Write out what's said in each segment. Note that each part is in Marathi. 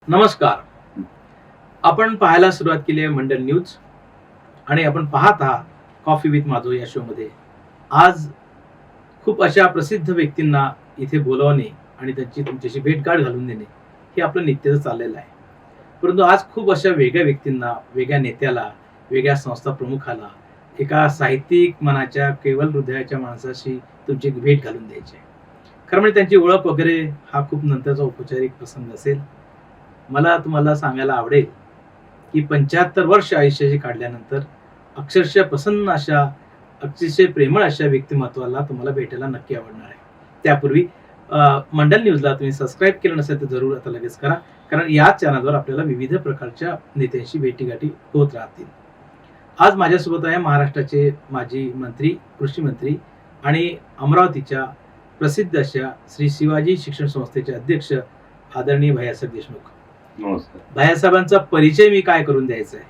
नमस्कार. आपण पाहायला सुरुवात केली आहे मंडल न्यूज आणि आपण पाहत आहात कॉफी विथ माधव या शो मध्ये. आज खूप अशा प्रसिद्ध व्यक्तींना इथे बोलावणे आणि त्यांची तुमच्याशी भेटगाठ घालून देणे हे आपलं नित्यच चाललेलं आहे. परंतु आज खूप अशा वेगळ्या व्यक्तींना, वेगळ्या नेत्याला, वेगळ्या संस्था प्रमुखाला, एका साहित्यिक मनाच्या केवळ हृदयाच्या माणसाशी तुमची भेट घालून द्यायची आहे. खरं म्हणजे त्यांची ओळख वगैरे हा खूप नंतरचा औपचारिक प्रसंग असेल. मला तुम्हाला सांगायला आवडेल की 75 वर्ष आयुष्याची काढल्यानंतर अक्षरशः प्रसन्न अशा, अतिशय प्रेमळ अशा व्यक्तिमत्वाला तुम्हाला भेटायला नक्की आवडणार आहे. त्यापूर्वी मंडल न्यूजला तुम्ही सबस्क्राईब केलं नसेल तर जरूर आता लगेच करा, कारण याच चॅनलवर आपल्याला विविध प्रकारच्या नेत्यांशी भेटीगाठी होत राहतील. आज माझ्यासोबत आहे महाराष्ट्राचे माजी मंत्री, कृषी मंत्री आणि अमरावतीच्या प्रसिद्ध अशा श्री शिवाजी शिक्षण संस्थेचे अध्यक्ष आदरणीय भैयासाहेब देशमुख. नमस्कार. भैयासाहेबांचा परिचय मी काय करून द्यायचा आहे?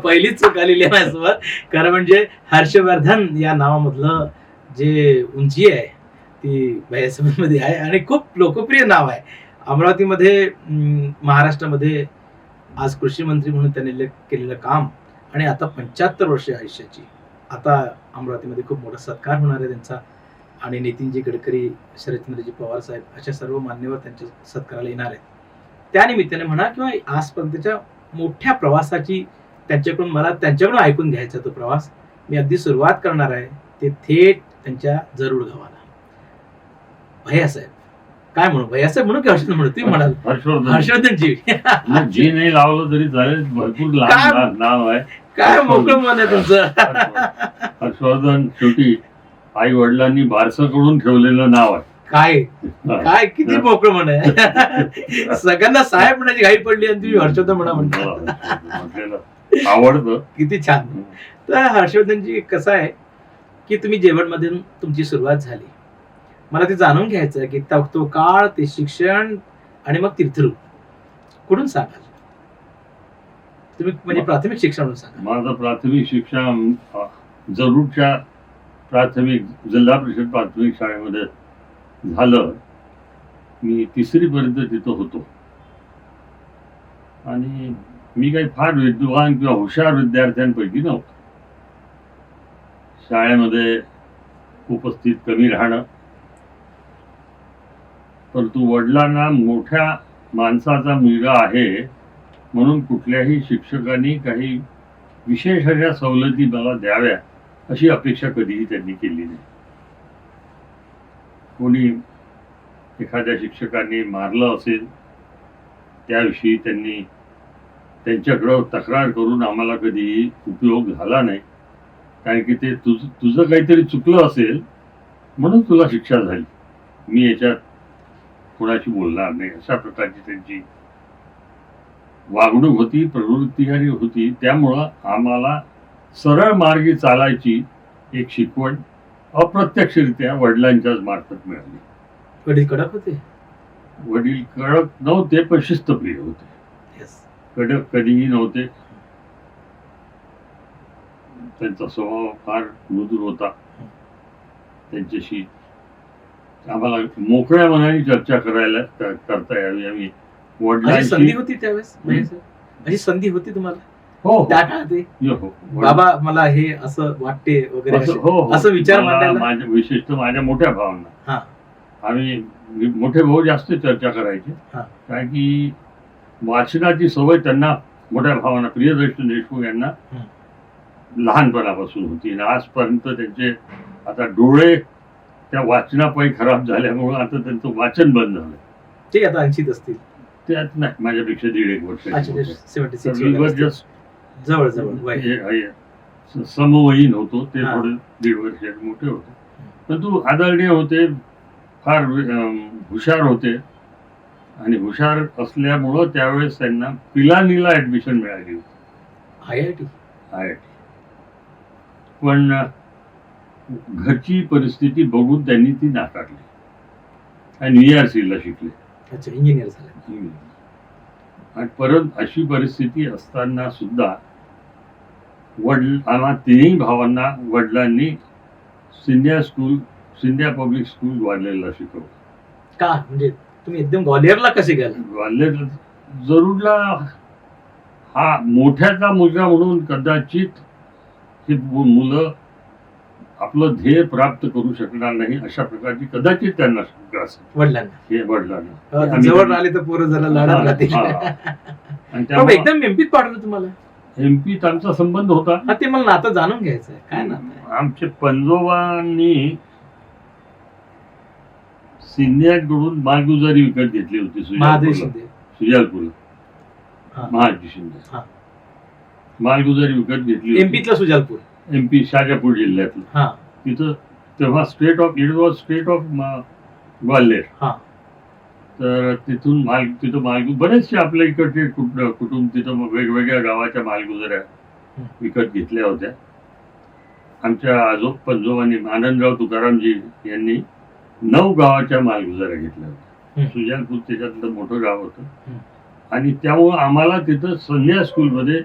पहिलीच चूक आलेली आहे माझ्यासोबत. कारण म्हणजे हर्षवर्धन या नावामधलं जे उंची आहे ती भैयासाहेबांमध्ये आहे आणि खूप लोकप्रिय नाव आहे अमरावतीमध्ये, महाराष्ट्रामध्ये. आज कृषी मंत्री म्हणून त्यांनी केलेलं काम आणि आता 75 वर्ष आयुष्याची. आता अमरावतीमध्ये खूप मोठा सत्कार होणार आहे त्यांचा आणि नितीनजी गडकरी, शरदचंद्रजी पवार साहेब अशा सर्व मान्यवर त्यांच्या सत्काराला येणार आहेत. त्या निमित्ताने म्हणा किंवा आजपर्यंतच्या मोठ्या प्रवासाची मला त्यांच्याकडून ऐकून घ्यायचा तो प्रवास मी अगदी सुरुवात करणार आहे ते थेट त्यांच्या जरूर गावाला. भैयासाहेब काय म्हणू, भैयासाहेब म्हणू की हर्षवर्धन म्हणू? तुम्ही म्हणाल हर्षवर्धनजी. जी नाही लावलं तरी चालेल, भरपूर लहान नाव आहे. काय मोकळं मन आहे तुमचं. हर्षवर्धन शेवटी आई वडिलांनी बारसं करून ठेवलेलं नाव आहे. काय काय किती मोकळं मन आहे. सगळ्यांना साहेब म्हणायची घाई पडली आणि तुम्ही हर्षवर्धन म्हणा म्हणता. आवडतं. किती छान. तर हर्षवर्धनजी कसं आहे की तुम्ही जेवणमधून तुमची सुरुवात झाली. मला ते जाणून घ्यायचं आहे की तो काळ, ते शिक्षण आणि मग तीर्थरूप कुठून सांगाल तुम्ही? म्हणजे प्राथमिक शिक्षण सांगा. माझं प्राथमिक शिक्षण जरूरच्या प्राथमिक जिल्हा परिषद प्राथमिक शाळेमध्ये झालं. मी 3री पर्यंत तिथं होतो आणि मी काही फार विद्वान किंवा हुशार विद्यार्थ्यांपैकी नव्हतो. शाळेमध्ये उपस्थित कमी राहणं, परंतु वडिलांना मोठ्या माणसाचा मुलगा आहे म्हणून कुठल्याही शिक्षकांनी काही विशेष अशा सवलती मला द्याव्या अशी अपेक्षा कधीही त्यांनी केली नाही. कोणी एखाद्या शिक्षकांनी मारलं असेल त्याविषयी त्यांनी त्यांच्याकडं तक्रार करून आम्हाला कधीही उपयोग झाला नाही. कारण की ते तुझं काहीतरी चुकलं असेल म्हणून तुला शिक्षा झाली, मी याच्यात कोणाशी बोलणार नाही, अशा प्रकारची त्यांची वागणूक होती, प्रवृत्ती होती. त्यामुळं आम्हाला सरळ मार्गी चालायची एक शिकवण अप्रत्यक्षरित्या वडिलांच्याच मार्फत मिळाली. वडील कडक होते? वडील कडक नव्हते पण शिस्तप्रिय होते. कडक कधीही नव्हते. त्यांचा स्वभाव फार मृदू होता. त्यांच्याशी आम्हाला मोकळ्या मनाने चर्चा करता यावी. आम्ही वडिलांची संधी होती त्यावेळेस? अशी संधी होती तुम्हाला? हो, त्या काळात बाबा मला हे असं वाटते वगैरे असं विचार माझ्या, विशेषतः माझ्या मोठ्या भावांना. आम्ही मोठे भाऊ जास्त चर्चा करायचे, कारण की वाचनाची सवय त्यांना, मोठ्या भावांना, प्रियदर्शन देशमुख यांना लहानपणापासून होती आणि आजपर्यंत त्यांचे आता डोळे त्या वाचनापायी खराब झाल्यामुळे आता त्यांचं वाचन बंद झालं. ते आता 80 असतील. त्यात नाही, माझ्यापेक्षा 1.5 वर्ष जवळ जवळ समवयीन होतो. ते थोडे 1.5 वर्ष मोठे होते, परंतु आदरणीय होते, फार हुशार होते आणि हुशार असल्यामुळं त्यावेळेस त्यांना पिलानीला ऍडमिशन मिळाली होती, IIT. पण घरची परिस्थिती बघून त्यांनी ती नाकारली आणि ERC ला शिकले. इंजिनियर झाले. आणि परत अशी परिस्थिती असताना सुद्धा आम्हा तिन्ही भावांना वडिलांनी सिंधिया पब्लिक स्कूल ग्वाल्हेरला शिकवलं. का म्हणजे तुम्ही एकदम ग्वालियरला कसे गेला? ग्वाल्हेर जरूरला हा मोठ्याचा मुलगा म्हणून कदाचित ही मुलं आपलं ध्येय प्राप्त करू शकणार नाही अशा प्रकारची कदाचित त्यांना शंका असेल वडिलांना हे वडिलांना जवळ राहिले तर पोरं जरा लढत राहतील. आणि पण त्यामुळे एकदम एमपीत पाठवलं तुम्हाला? एमपीत आमचा संबंध होता. हा ते मला नातं जाणून घ्यायचं आहे. काय नातं आहे? आमचे पंजोबांनी सिंधियांकडून मालगुजारी विकत घेतली होती महादेव शिंदे. सुजालपूरला. हा. महादेव शिंदे हा. मालगुजारी विकत घेतली होती. एमपीतला सुजालपूर. एमपी शाजापूर जिल्ह्यातलं. हा. तिथं तेव्हा स्टेट ऑफ ग्वाल्हेर. हा. तर तिथून बरेचसे आपल्या इकडचे कुटुंब तिथं वेगवेगळ्या गावाच्या मालगुजाऱ्या विकत घेतल्या होत्या. आमच्या पंजोबांनी आनंदराव तुकारामजी यांनी 9 गावाच्या मालगुजाऱ्या घेतल्या होत्या. सुजालपूर त्याच्यातलं मोठं गाव होतं आणि त्यामुळं आम्हाला तिथं संध्या स्कूलमध्ये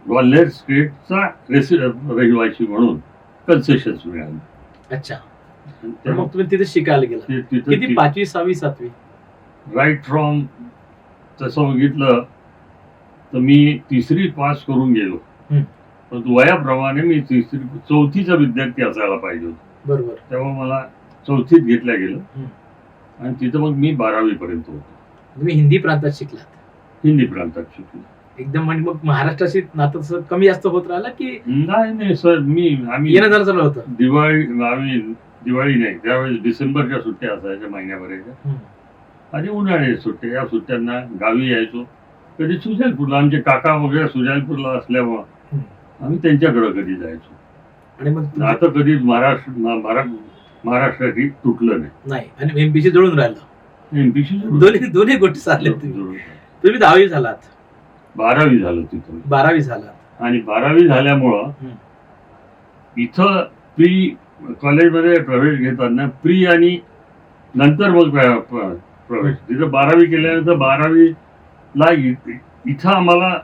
ग्वाल्हेर स्टेटचा रहिवासी म्हणून कन्सेशन मिळालं. अच्छा. मग तुम्ही तिथे शिकायला गेला? किती? 5वी 6वी 7वी? राईट फ्रॉम तसं बघितलं तर मी 3री पास करून गेलो. परंतु वयाप्रमाणे मी 4थीचा विद्यार्थी असायला पाहिजे होतो. बरोबर. तेव्हा मला 4थीत घेतल्या गेलं आणि तिथं मग मी 12वी पर्यंत होतो. तुम्ही हिंदी प्रांतात शिकलात? हिंदी प्रांतात शिकलो. एकदम. म्हणजे मग महाराष्ट्राशी नातं कमी जास्त होत राहिलं की? नाही सर, आम्ही येणं जाणं चालू होतं? दिवाळी नाही, त्यावेळेस डिसेंबरच्या सुट्ट्या असायच्या महिन्याभराच्या आणि उन्हाळ्याच्या सुट्ट्या. या सुट्ट्यांना गावी यायचो. कधी सुजालपूरला, आमचे काका वगैरे सुजालपूरला असल्यामुळं आम्ही त्यांच्याकडे कधी जायचो. आणि मग आता कधी महाराष्ट्राची तुटलं नाही. आणि एमपीशी जुळून राहिलं? एमपीशी दोन्ही गोष्टी चालल्या. तुम्ही 10वी झालात? 12वी झालं तिथं. 12वी झालात. आणि 12वी झाल्यामुळं इथं प्री कॉलेजमध्ये प्रवेश घेताना प्री आणि नंतर मग प्रवेश. तिथं 12वी केल्यानंतर 12वीला इथं आम्हाला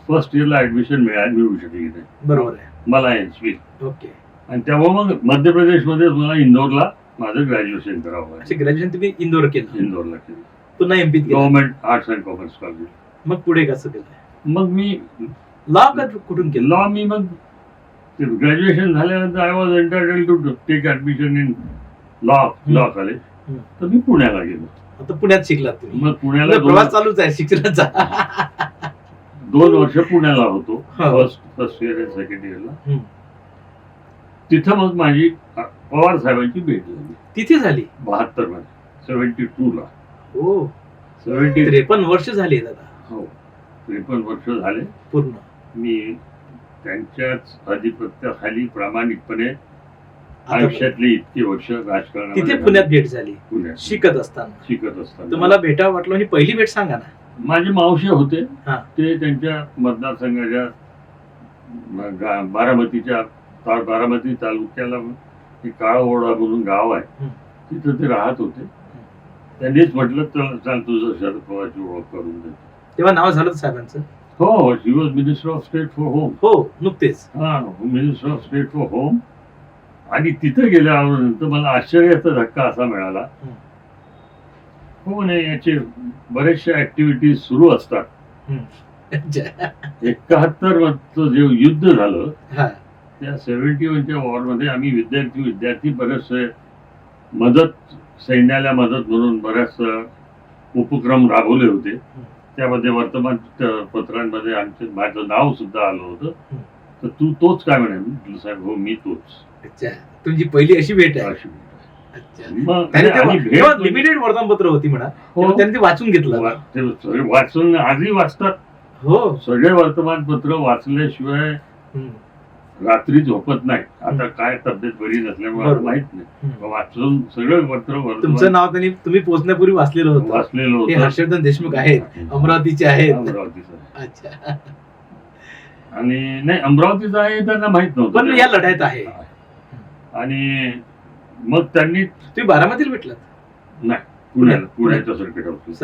फर्स्ट इयरला ऍडमिशन मिळू शकली नाही. बरोबर आहे. मला एचपी. ओके. आणि तेव्हा मग मध्य प्रदेशमध्ये मला इंदोरला माझं ग्रॅज्युएशन करावं लागलं. ग्रॅज्युएशन तुम्ही इंदोर केलं? इंदोरला केलं. पुन्हा एमपीत government arts and commerce college. मग पुढे कसं केलं? मग मी लॉ कुठून केलं? लॉ मी मग ग्रॅज्युएशन झाल्यानंतर I was entitled to take admission in law college. तर मी पुण्याला गेलो. आता पुण्यात शिकलात तुम्ही? मग पुण्याला प्रवास चालूच आहे शिक्षणाचा. 2 वर्ष पुण्याला होतो. फर्स्ट इयर आणि सेकंड इयरला. तिथं मग माझी पवार साहेबांची भेट झाली. तिथे झाली? 72 मध्ये, 72ला. हो. 53 वर्ष झाली दादा. हो, 53 वर्ष झाले पूर्ण. मी त्यांच्याच आधिपत्याखाली प्रामाणिकपणे आयुष्यातली इतकी वर्ष राजकारणात. तिथे पुण्यात भेट झाली? पुण्यात शिकत असताना. तुम्हाला भेटा वाटलं ही पहिली भेट सांगा ना. माझे मावशी होते, ते त्यांच्या मतदारसंघाच्या बारामती तालुक्याला काळाओढा म्हणून गाव आहे, तिथं ते राहत होते. त्यांनीच म्हटलं चाल तुझं शरद पवारची ओळख करून देतो. तेव्हा नाव झालं साहेबांचं? हो, he was minister of state for home. हो, नुकतेच. हा, minister of state for home. आणि तिथं गेल्यानंतर मला आश्चर्याचा धक्का असा मिळाला, हो नाही, याचे बरेचशा ऍक्टिव्हिटीज सुरू असतात. 71 वरचं जे युद्ध झालं त्या 71च्या वॉरमध्ये आम्ही विद्यार्थी बरेचसे सैन्याला मदत म्हणून बऱ्याच उपक्रम राबवले होते. त्यामध्ये वर्तमानपत्रांमध्ये माझं नाव सुद्धा आलं होतं. तर तू तोच काय म्हणे? म्हटलं साहेब हो, मी तोच. अच्छा, तुमची पहिली अशी भेट आहे? अशी भेट. लिमिटेड वर्तमानपत्र होती म्हणा, त्यांनी ते वाचून घेतलं. वाचून आजही वाचतात. हो, सगळे वर्तमानपत्र वाचल्याशिवाय रात्री झोपत नाही. आता काय तब्येत बरी नसल्यामुळे माहित नाही. वाचून सगळं तुमचं नाव त्यांनी तुम्ही पोहोचण्यापूर्वी वाचलेलं होतं. हर्षवर्धन देशमुख आहेत, अमरावतीचे आहेत. अमरावतीचं. अच्छा. आणि नाही, अमरावतीचं आहे त्यांना माहित नव्हतं, पण या लढ्यात आहे. आणि मग त्यांनी. तुम्ही बारामतीला भेटलात? नाही, पुण्याच्या सर्किट हाऊस.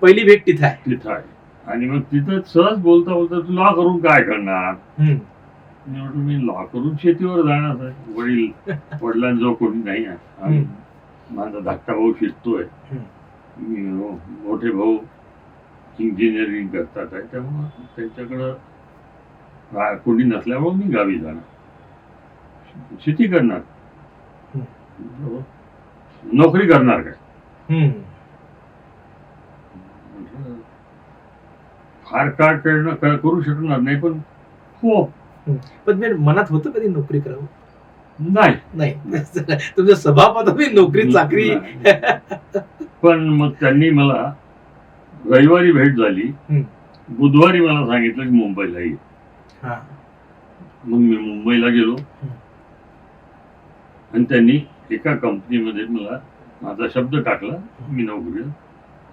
पहिली भेट तिथं आहे. आणि मग तिथं सहज बोलता बोलता तू लॉ करून काय करणार? मी लॉ करून शेतीवर जाणार आहे. वडिलांजवळ कोणी नाही आहे. माझा धाकटा भाऊ शिकतोय, मोठे भाऊ इंजिनिअरिंग करतात आहे, त्यामुळं त्यांच्याकडं कोणी नसल्यामुळे मी गावी जाणार, शेती करणार, नोकरी करणार काय. म्हटलं फार काळ करू शकणार नाही, पण हो. पण मी मनात होतं कधी नोकरी करावं? नाही तुमच्या स्वभावात नोकरी चाकरी. पण मग त्यांनी मला रविवारी भेट झाली, बुधवारी मला सांगितलं की मुंबईला ये. मग मी मुंबईला गेलो आणि त्यांनी एका कंपनीमध्ये मला माझा शब्द टाकला, मी नोकरीला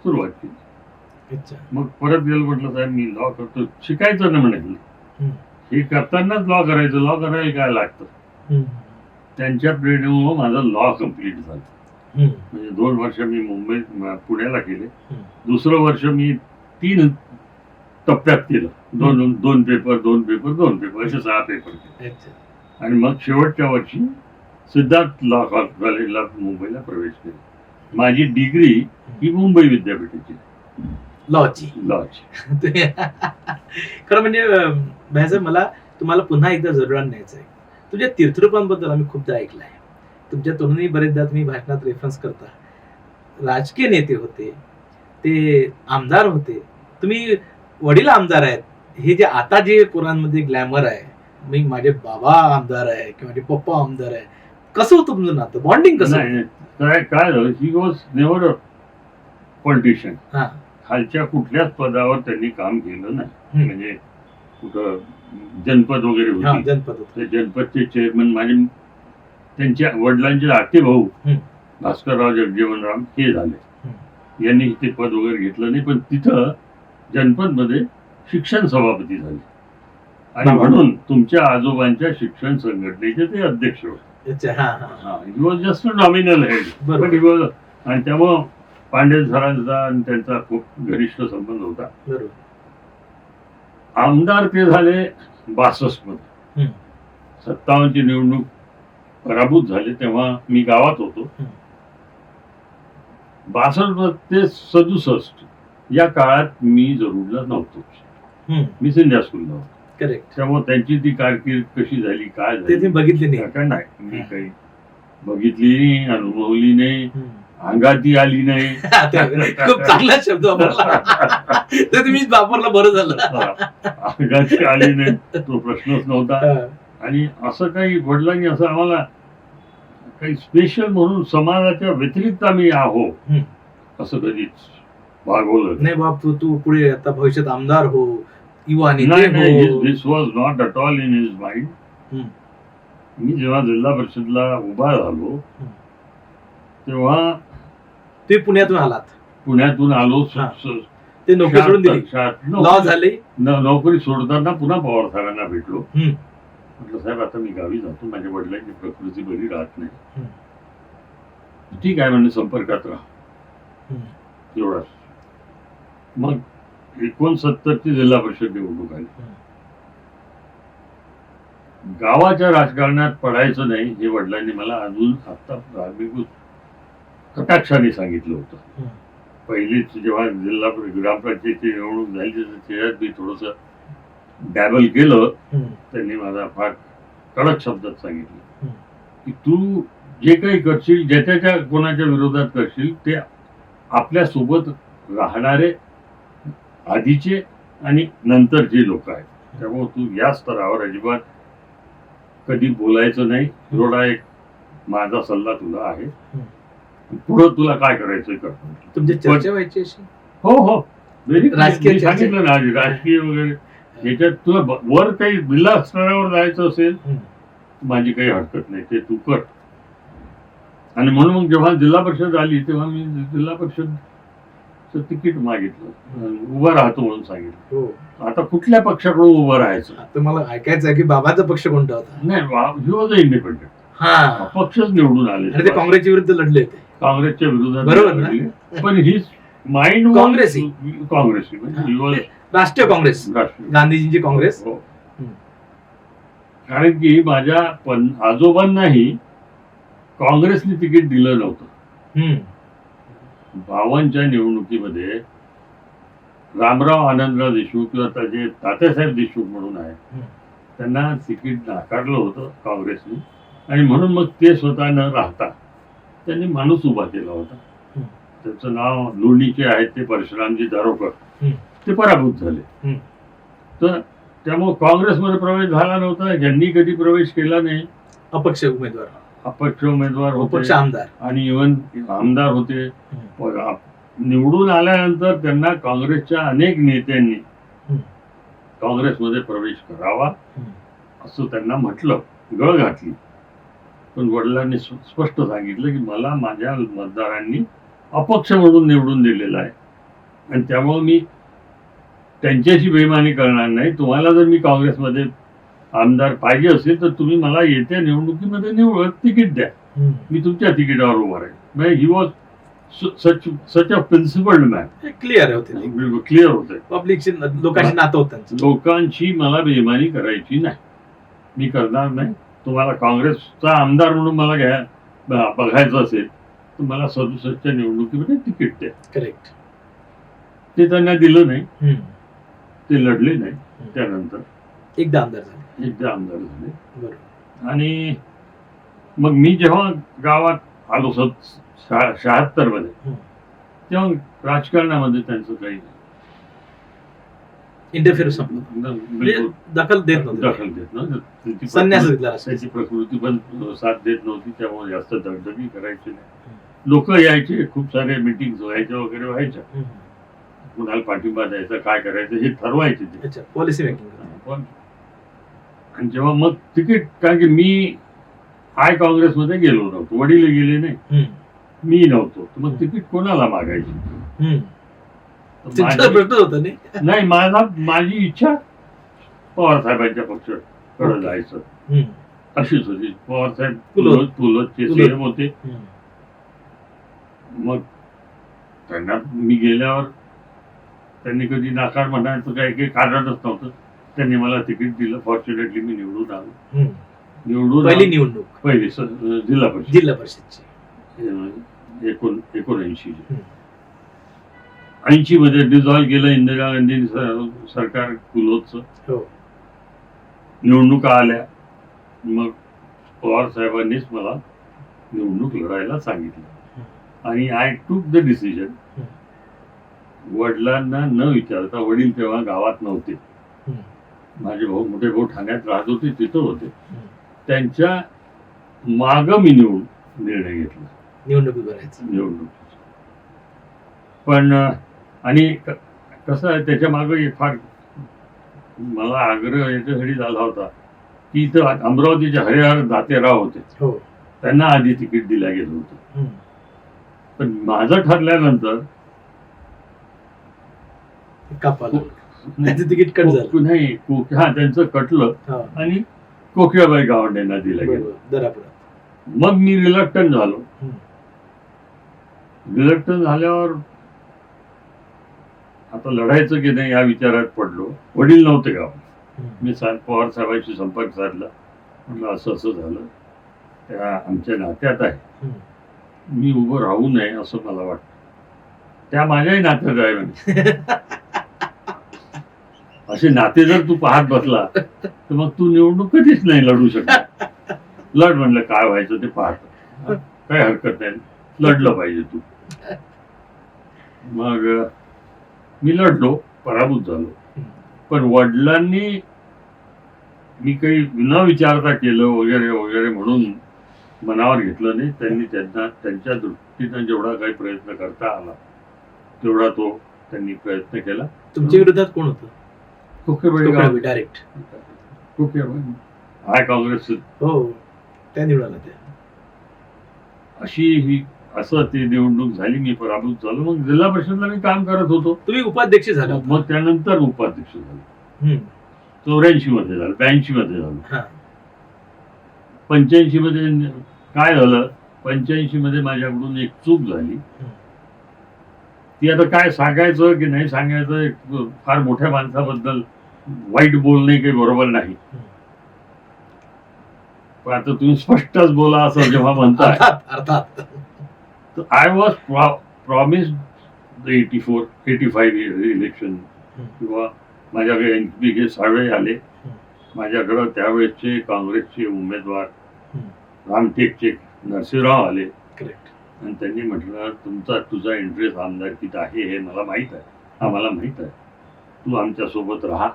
सुरुवात केली. मग परत गेलो, म्हटलं साहेब मी लॉ करतो, शिकायचं ना म्हणायचं, हे करतानाच लॉ करायचं, लॉ करायला काय लागतं. त्यांच्या प्रेरणेमुळे माझं लॉ कम्प्लीट झालं. म्हणजे 2 वर्ष मी पुण्याला केले, दुसरं वर्ष मी 3 टप्प्यात केलं, 2 पेपर 2 पेपर 2 पेपर असे 6 पेपर केले. आणि मग शेवटच्या वर्षी सिद्धार्थ लॉ कॉलेजला मुंबईला प्रवेश केला. माझी डिग्री ही मुंबई विद्यापीठाची लॉची. खरं म्हणजे मला तुम्हाला पुन्हा एकदा जरूर न्यायचं आहे. तुझ्या तीर्थरूपांबद्दल आम्ही खूपदा ऐकलं आहे. तुमच्या तरुणी बरेचदा तुम्ही भाषणात रेफरन्स करता. राजकीय नेते होते, ते आमदार होते, तुम्ही वडील आमदार आहेत. हे जे आता जे पोरांमध्ये ग्लॅमर आहे, मी माझे बाबा आमदार आहे किंवा माझे पप्पा आमदार आहे, कसं होतं तुमचं नातं, बॉन्डिंग कसं? काय झालं, he was never a politician. खालच्या कुठल्याच पदावर त्यांनी काम केलं नाही. म्हणजे कुठं जनपद वगैरे होती, जनपदचे चेअरमन माझे, त्यांच्या वडिलांचे आते भाऊ भास्करराव जगजीवनराम हे झाले. यांनी ते पद वगैरे घेतलं नाही, पण तिथं जनपद मध्ये शिक्षण सभापती झाले आणि म्हणून तुमच्या आजोबांच्या शिक्षण संघटनेचे ते अध्यक्ष होते. He was just a nominal head. आणि त्यामुळं पांडे सरांचा आणि त्यांचा खूप घनिष्ठ संबंध होता. आमदार ते झाले 62 मध्ये. 57 ची निवडणूक पराभूत झाले, तेव्हा मी गावात होतो. 62 ते 67 या काळात मी जरूरला नव्हतो, मी सिंधिया स्कूलला होतो. करेक्ट. त्यामुळे त्यांची ती कारकीर्द कशी झाली, काय झाली बघितली नाही. काय नाही, मी काही बघितली नाही, अनुभवली नाही, अंगाती आली नाही. खूप चांगला शब्द ते तुम्ही वापरला, बरं झालं. अंगाती आली नाही तो प्रश्नच नव्हता. आणि असं काही वडिलांनी असं आम्हाला काही स्पेशल म्हणून समाजाच्या व्यतिरिक्त आम्ही आहो असं कधीच भागवलं नाही. बाप तू पुढे आता भविष्यात आमदार हो, युवा नेते हो. This was not at all in his mind. मी जेव्हा जिल्हा परिषदला उभा झालो तेव्हा ते पुण्यातून आलात. पुण्यातून आलो, ते नोकरी सोडून दिली, लॉ झाले. नोकरी सोडताना पुन्हा पवार साहेबांना भेटलो. म्हटलं साहेब आता मी गावी जातो, माझ्या वडिलांची प्रकृती बरी राहत नाही. ठीक आहे म्हणजे संपर्कात राहा, एवढाच. मग 69 ची जिल्हा परिषद निवडणूक आली. गावाच्या राजकारणात पडायचं नाही हे वडिलांनी मला अजून आता कटाक्षाने सांगितलं होतं. पहिलीच जेव्हा जिल्हा ग्रामपंचायतीची निवडणूक झाली त्याच्यात मी थोडस डॅबल केलं. त्यांनी मला फार कडक शब्दात सांगितलं की तू जे काही करशील, ज्याच्या कोणाच्या विरोधात करशील, ते आपल्या सोबत राहणारे आधीचे आणि नंतरचे लोक आहेत. त्यामुळे तू या स्तरावर अजिबात कधी बोलायचं नाही. एवढा एक माझा सल्ला तुला आहे, पुढं तुला काय करायचं कर. तुमची चर्चा व्हायची अशी? हो. राजकीय सांगितलं ना, राजकीय वगैरे याच्यात तुला वर काही जिल्हा स्तरावर जायचं असेल, माझी काही हरकत नाही, ते तू कर. आणि म्हणून मग जेव्हा जिल्हा परिषद आली तेव्हा मी जिल्हा परिषदचं तिकीट मागितलं, उभं राहतो म्हणून सांगितलं. आता कुठल्या पक्षाकडून उभं राहायचं? तुम्हाला ऐकायचं आहे की बाबाचा पक्ष कोणता होता? नाही, ही वॉज इंडिपेंडेंट. पक्षच निवडून आले, ते काँग्रेसच्या विरुद्ध लढले होते. काँग्रेसच्या विरोधात बरोबर. पण ही माइंड काँग्रेसी म्हणजे राष्ट्रीय काँग्रेस, गांधीजींची काँग्रेस. कारण की माझ्या आजोबांनाही काँग्रेसने तिकीट दिलं नव्हतं. हम्म. 52च्या निवडणुकीमध्ये रामराव आनंदराव देशमुख किंवा त्याचे तात्यासाहेब देशमुख म्हणून आहे, हम्म. त्यांना तिकीट नाकारलं होतं काँग्रेसने, आणि म्हणून मग ते स्वतः न राहता त्यांनी माणूस उभा केला होता. हम्म. त्याचं नाव लोणीचे आहेत ते परशुरामजी दारोकर. हम्म. ते पराभूत झाले. हम्म. तर त्यामुळे काँग्रेसमध्ये प्रवेश झाला नव्हता, ज्यांनी कधी प्रवेश केला नाही. अपक्ष उमेदवार, अपक्ष उमेदवार अपक्ष होते आमदार. आणि इव्हन आमदार होते. हम्म. निवडून आल्यानंतर त्यांना काँग्रेसच्या अनेक नेत्यांनी हम्म. काँग्रेसमध्ये प्रवेश करावा हम्म. असं त्यांना म्हटलं, गळ घातली. पण वडिलांनी स्पष्ट सांगितलं की मला माझ्या मतदारांनी अपक्ष म्हणून निवडून दिलेला आहे, आणि त्यामुळे मी त्यांच्याशी बेईमानी करणार नाही. तुम्हाला जर मी काँग्रेसमध्ये आमदार पाहिजे असेल तर तुम्ही मला येत्या निवडणुकीमध्ये निवडत तिकीट द्या, हम्म. मी तुमच्या तिकिटावर उभा राहील. म्हणजे he was such a principled man. Clear होते, क्लिअर होते. पब्लिकशी लोकांशी नातं होतं त्यांचं. लोकांची मला बेईमानी करायची नाही, मी करणार नाही. तुम्हाला काँग्रेसचा आमदार म्हणून मला बघायचं असेल तर मला 67च्या निवडणुकीमध्ये तिकीट द्या. करेक्ट. ते त्यांना दिलं नाही, हम्म. ते लढले नाही. त्यानंतर एकदा आमदार झाले. एकदा आमदार झाले. बरोबर. आणि मग मी जेव्हा गावात आलो 76 मध्ये, हम्म. तेव्हा राजकारणामध्ये त्यांचं काही इंटरफिअर संपलं, बिलकुल दखल देत नव्हते, दखल देत नव्हते. संन्यास घेतला. त्याची प्रकृती पण साथ देत नव्हती, त्यामुळे जास्त दगदगी करायची नाही. लोक यायचे, खूप सारे मिटिंग व्हायच्या वगैरे व्हायच्या, हम्म. कुणाला पाठिंबा द्यायचा, काय करायचं हे ठरवायचे ते. अच्छा, पॉलिसी मेकिंग. पण आणि जेव्हा मग तिकीट, कारण की मी काँग्रेसमध्ये गेलो नव्हतो, वडील गेले नाही, मी नव्हतो, तर मग तिकीट कोणाला मागायची? प्रश्न होता नाही. नाही, माझी इच्छा पवार साहेबांच्या पक्षाकडे जायचं अशीच होती. पवार साहेब पुलतचे सीएम होते. मग त्यांना मी गेल्यावर त्यांनी कधी नाकार म्हणायचं काही कारणच नव्हतं. त्यांनी मला तिकीट दिलं. फॉर्च्युनेटली मी निवडून आलो. पहिली निवडणूक, पहिली जिल्हा परिषदची 79. 80 मध्ये डिझॉल्व्ह केलं इंदिरा गांधी सरकार कुलोचं. हो. निवडणुका आल्या, मग पवार साहेबांनीच मला निवडणूक लढायला सांगितलं, आणि आय टूक द डिसिजन. वडिलांना न विचारता, वडील तेव्हा गावात नव्हते, माझे मोठे भाऊ ठाण्यात राहत होते, तिथं होते, त्यांच्या माग मी निर्णय घेतला निवडणूक. पण आणि कसं आहे, त्याच्या मागे फार मला आग्रह याच्यासाठी झाला होता की इथं अमरावतीचे हरिहर दातेराव होते, त्यांना आधी तिकीट दिलं गेलं होतं. पण माझं ठरल्यानंतर तिकीट कट झालं नाही, त्यांचं कटलं आणि कोकिळाबाई गावंडेंना दिलं गेलं. मग मी रिलक्टंट झालो. रिलक्टंट झाल्यावर आता लढायचं की नाही या विचारात पडलो. वडील नव्हते गावात. मी पवार साहेबांशी संपर्क साधला, म्हटलं असं असं झालं, त्या आमच्या नात्यात आहे, मी उभं राहू नये असं मला वाटतं. त्या माझ्याही नात्यात आहे म्हणे. असे नाते जर तू पाहत बसला तर मग तू निवडणूक कधीच नाही लढू शकत. लढ म्हणलं, काय व्हायचं ते पाहत, काही हरकत नाही, लढलं पाहिजे तू. मग मी लढलो, पराभूत झालो. पण वडिलांनी मी काही न विचारता केलं वगैरे वगैरे म्हणून मनावर घेतलं नाही. त्यांनी त्यांच्या दृष्टीनं जेवढा काही प्रयत्न करता आला तेवढा तो त्यांनी प्रयत्न केला. तुमच्या विरोधात कोण होतं? कोकिळाबाई डायरेक्ट. हाय काँग्रेस. हो, त्या निवडला त्या. अशी ही असं ती निवडणूक झाली. मी पराभूत झालो. मग जिल्हा परिषदला मी काम करत होतो. तुम्ही उपाध्यक्ष झाला. मग त्यानंतर उपाध्यक्ष झालो. 84 मध्ये झालं, 82 मध्ये झालं. 85 मध्ये काय झालं, 85 मध्ये माझ्याकडून एक चूक झाली. ती आता काय सांगायचं की नाही सांगायचं, फार मोठ्या माणसाबद्दल वाईट बोलणे काही बरोबर नाही. पण आता तुम्ही स्पष्टच बोला असं जेव्हा म्हणताय, अर्थात तर आय वॉज प्रॉमिस्ड 85 इलेक्शन, किंवा माझ्याकडे NPK साळवे आले, माझ्याकडं त्यावेळेसचे काँग्रेसचे उमेदवार रामटेकचे नरसिंहराव आले, करेक्ट. आणि त्यांनी म्हटलं तुझा इंटरेस्ट आमदारकीत आहे हे मला माहीत आहे, आम्हाला माहीत आहे, तू आमच्या सोबत राहा,